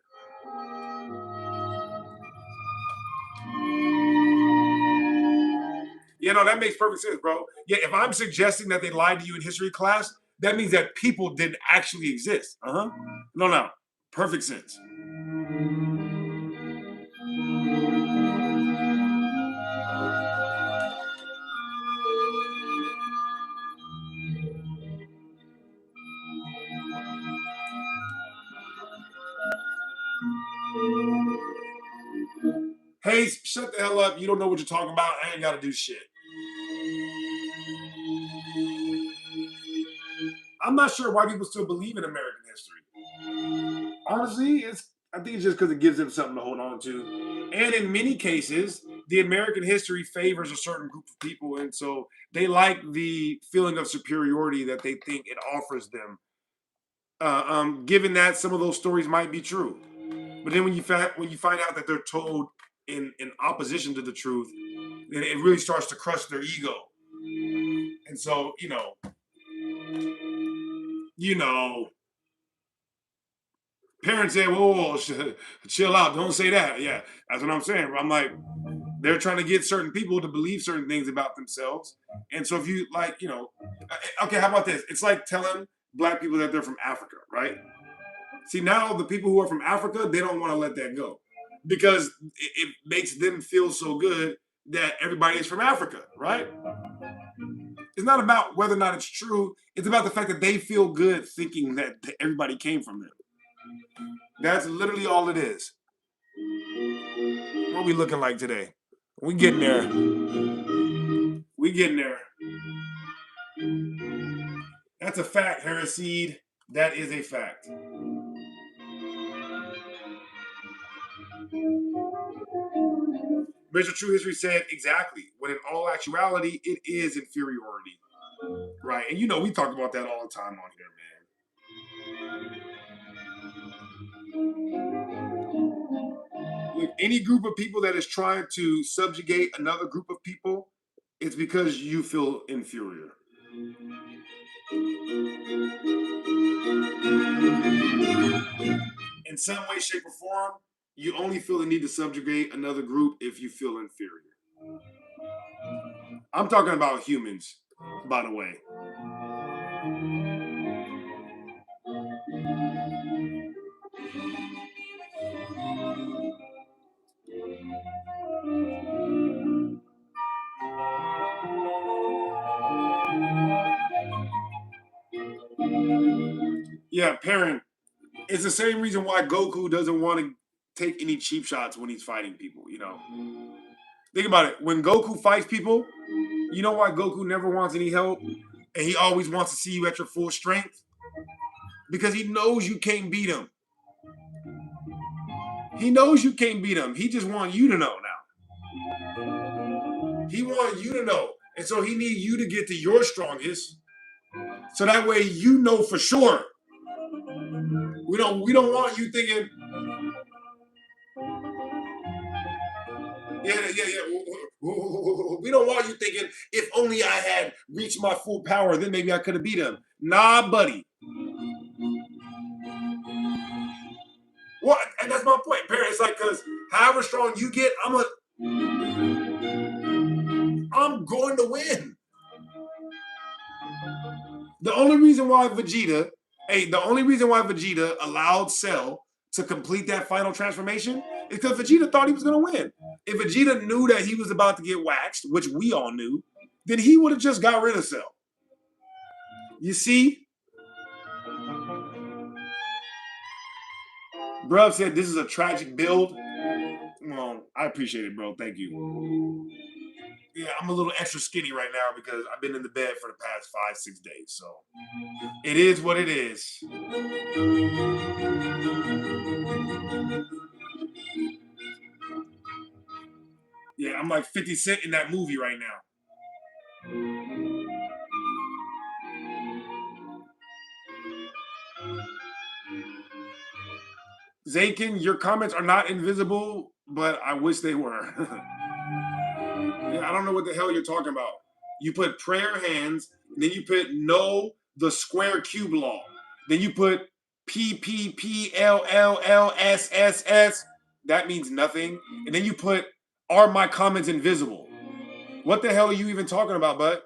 Yeah, no, that makes perfect sense, bro. Yeah, if I'm suggesting that they lied to you in history class, that means that people didn't actually exist. No. Perfect sense. Hey, shut the hell up. You don't know what you're talking about. I ain't got to do shit. I'm not sure why people still believe in American history. Honestly, I think it's just because it gives them something to hold on to. And in many cases, the American history favors a certain group of people, and so they like the feeling of superiority that they think it offers them. Given that some of those stories might be true, but then when you find out that they're told in opposition to the truth, then it really starts to crush their ego. And so parents say, "Whoa, chill out, don't say that." Yeah, that's what I'm saying. I'm like, they're trying to get certain people to believe certain things about themselves. And so if you okay, how about this? It's like telling black people that they're from Africa, right? See, now the people who are from Africa, they don't want to let that go because it makes them feel so good that everybody is from Africa, right? It's not about whether or not it's true. It's about the fact that they feel good thinking that everybody came from them. That's literally all it is. What are we looking like today? We getting there. We getting there. That's a fact, Haraseed. That is a fact. Mr. True History said exactly. When in all actuality, it is inferiority. Right. And we talk about that all the time on here, man. Look, any group of people that is trying to subjugate another group of people, it's because you feel inferior. In some way, shape, or form, you only feel the need to subjugate another group if you feel inferior. I'm talking about humans, by the way. Yeah, Perrin. It's the same reason why Goku doesn't want to take any cheap shots when he's fighting people, Think about it. When Goku fights people, you know why Goku never wants any help? And he always wants to see you at your full strength? Because he knows you can't beat him. He knows you can't beat him. He just wants you to know now. He wants you to know. And so he needs you to get to your strongest. So that way you know for sure. We don't want you thinking, yeah. We don't want you thinking, if only I had reached my full power, then maybe I could have beat him. Nah, buddy. Well, and that's my point, parents. Like, because however strong you get, I'm going to win. The only reason why Vegeta allowed Cell to complete that final transformation is because Vegeta thought he was going to win. If Vegeta knew that he was about to get waxed, which we all knew, then he would have just got rid of Cell. You see? Bruv said this is a tragic build. Well, I appreciate it, bro. Thank you. Yeah, I'm a little extra skinny right now because I've been in the bed for the past 5-6 days. So it is what it is. Yeah, I'm like 50 Cent in that movie right now. Zankin, your comments are not invisible, but I wish they were. Yeah, I don't know what the hell you're talking about. You put prayer hands, then you put no the square cube law. Then you put PPPLLLSSS. That means nothing. And then you put are my comments invisible? What the hell are you even talking about, bud?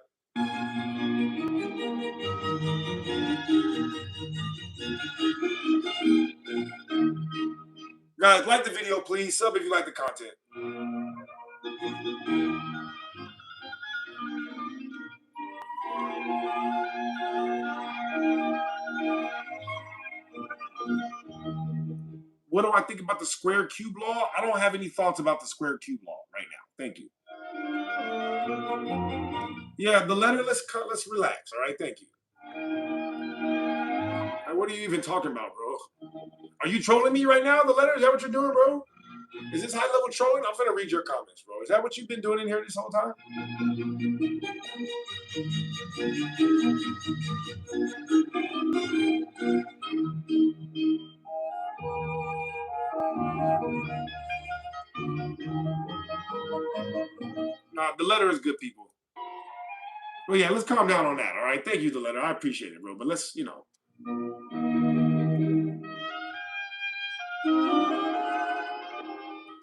Guys, like the video, please. Sub if you like the content. What do I think about the square cube law? I don't have any thoughts about the square cube law right now. Thank you. Yeah, the letter, let's relax, all right? Thank you. what are you even talking about, bro? Are you trolling me right now? The letter? Is that what you're doing, bro? Is this high level trolling? I'm finna read your comments, bro. Is that what you've been doing in here this whole time? Nah, the letter is good, people. Well, yeah, let's calm down on that, all right? Thank you, the letter. I appreciate it, bro. But let's, you know.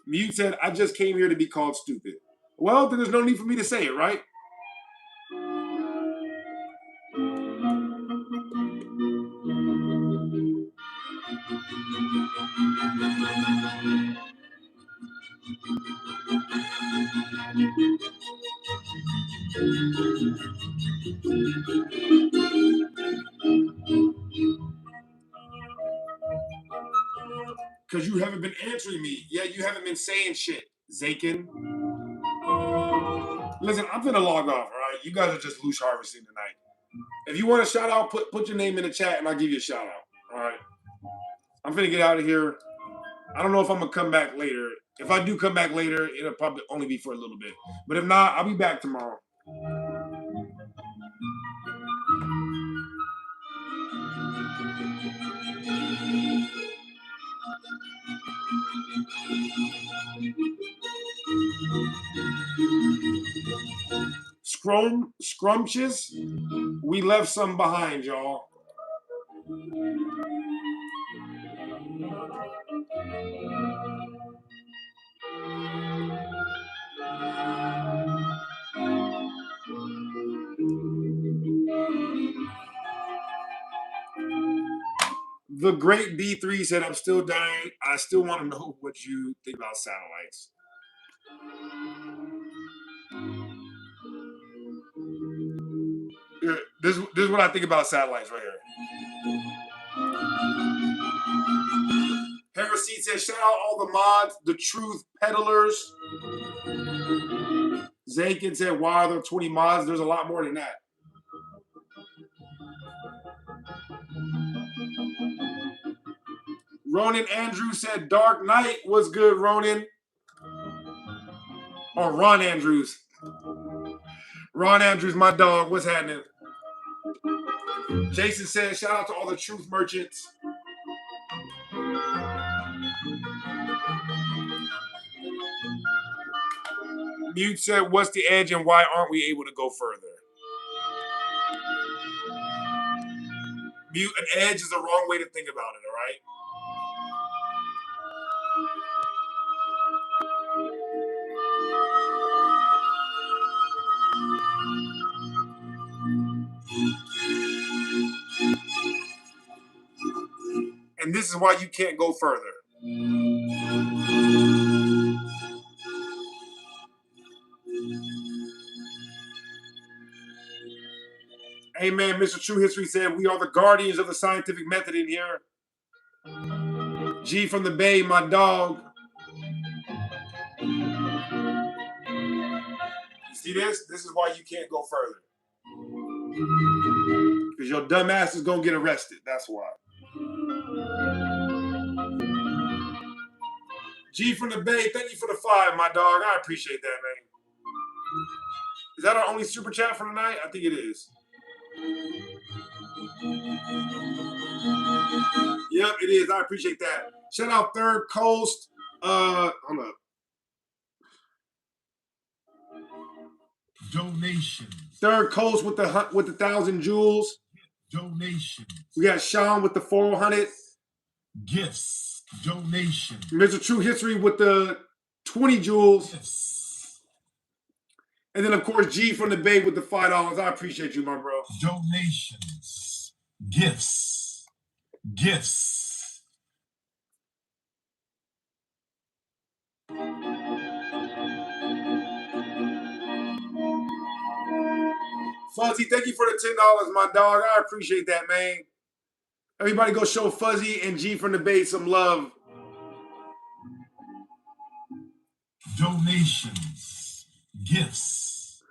Mute said, I just came here to be called stupid. Well, then there's no need for me to say it, right? Because you haven't been answering me. Yeah, you haven't been saying shit, Zakin. Listen, I'm finna log off, all right? You guys are just loose harvesting tonight. If you want a shout out, put your name in the chat and I'll give you a shout out, all right? I'm finna get out of here. I don't know if I'm gonna come back later. If I do come back later, it'll probably only be for a little bit. But if not, I'll be back tomorrow. Scrumptious, we left some behind, y'all. The great B3 said, I'm still dying. I still want to know what you think about satellites. This is what I think about satellites right here. Heresy says, shout out all the mods, the truth peddlers. Zankin said, why are there 20 mods? There's a lot more than that. Ronan Andrews said, Dark Knight was good, Ronan. Or Ron Andrews. Ron Andrews, my dog. What's happening? Jason said, shout out to all the truth merchants. Mute said, what's the edge and why aren't we able to go further? Mute, an edge is the wrong way to think about it, all right? And this is why you can't go further. Amen. Mr. True History said, we are the guardians of the scientific method in here. G from the Bay, my dog. You see this? This is why you can't go further. Because your dumb ass is going to get arrested. That's why. G from the Bay, thank you for the 5, my dog. I appreciate that, man. Is that our only super chat for tonight? I think it is. Yep, it is. I appreciate that. Shout out Third Coast. Hold up. Donations. Third Coast with the 1,000 jewels. Donations. We got Sean with the 400. Gifts. Donations. Mr. True History with the 20 jewels. Gifts. And then, of course, G from the Bay with the $5. I appreciate you, my bro. Donations. Gifts. Gifts. Fuzzy, thank you for the $10, my dog. I appreciate that, man. Everybody go show Fuzzy and G from the Bay some love. Donations. Gifts.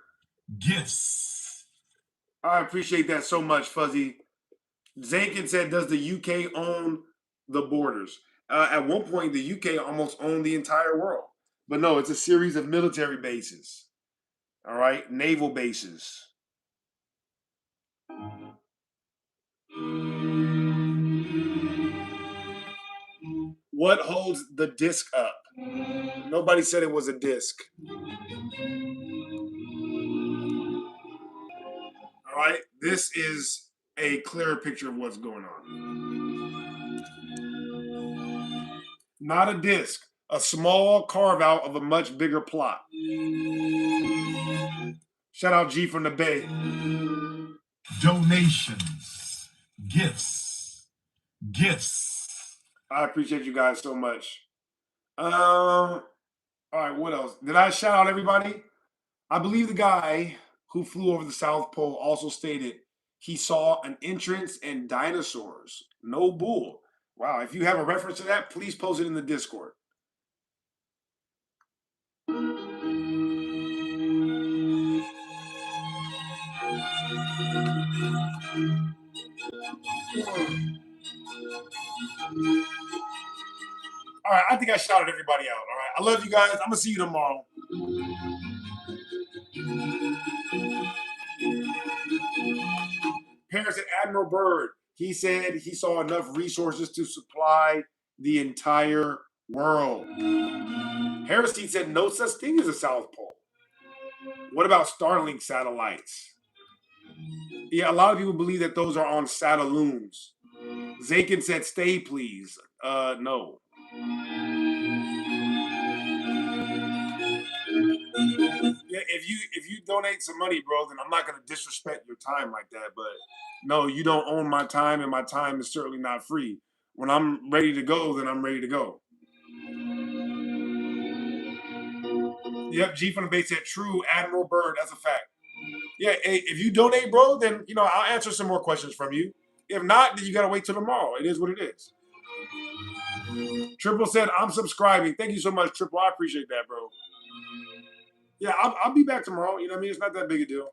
Gifts. I appreciate that so much, Fuzzy. Zankin said, does the UK own the borders? At one point, the UK almost owned the entire world. But no, it's a series of military bases. All right, naval bases. What holds the disc up? Nobody said it was a disc. All right, this is a clearer picture of what's going on. Not a disc, a small carve out of a much bigger plot. Shout out G from the Bay. Donations, gifts, gifts. I appreciate you guys so much. All right, what else? Did I shout out everybody? I believe the guy who flew over the South Pole also stated he saw an entrance and dinosaurs. No bull. Wow, if you have a reference to that, please post it in the Discord. All right, I think I shouted everybody out. All right, I love you guys. I'm gonna see you tomorrow. Parents and Admiral Byrd, he said he saw enough resources to supply the entire world. Harrison said no such thing as a South Pole. What about Starlink satellites? Yeah, a lot of people believe that those are on Satelloons. Zakin said, stay please. No. Yeah, if you donate some money, bro, then I'm not gonna disrespect your time like that. But no, you don't own my time, and my time is certainly not free. When I'm ready to go, then I'm ready to go. Yep, G from the Bay said, true, Admiral Byrd, that's a fact. Yeah, hey, if you donate, bro, then I'll answer some more questions from you. If not, then you gotta wait till tomorrow. It is what it is. Triple said, I'm subscribing. Thank you so much, Triple. I appreciate that, bro. Yeah, I'll be back tomorrow. You know what I mean? It's not that big a deal.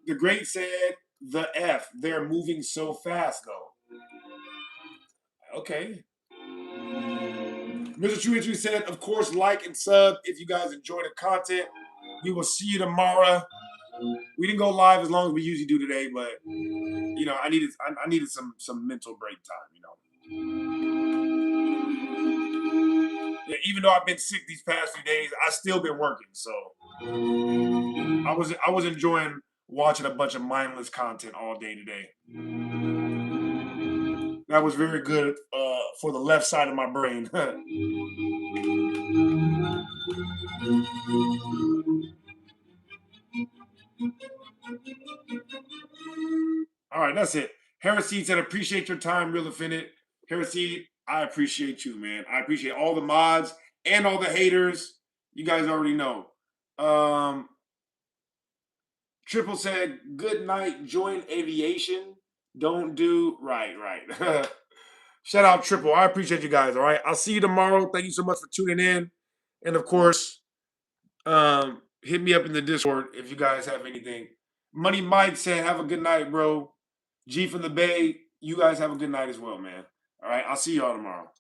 The Great said, the F. They're moving so fast, though. Okay. Mr. True said, of course, like and sub if you guys enjoy the content. We will see you tomorrow. We didn't go live as long as we usually do today, but I needed some mental break time, Yeah, even though I've been sick these past few days, I've still been working. So I was enjoying watching a bunch of mindless content all day today. That was very good for the left side of my brain. All right, that's it. Heresy said, appreciate your time, Real Infinite. Heresy, I appreciate you, man. I appreciate all the mods and all the haters. You guys already know. Triple said, good night, join aviation. Don't do right. Shout out Triple. I appreciate you guys, all right? I'll see you tomorrow. Thank you so much for tuning in. And of course, hit me up in the Discord if you guys have anything. Money Mike said, have a good night, bro. G from the Bay, you guys have a good night as well, man. All right, I'll see y'all tomorrow.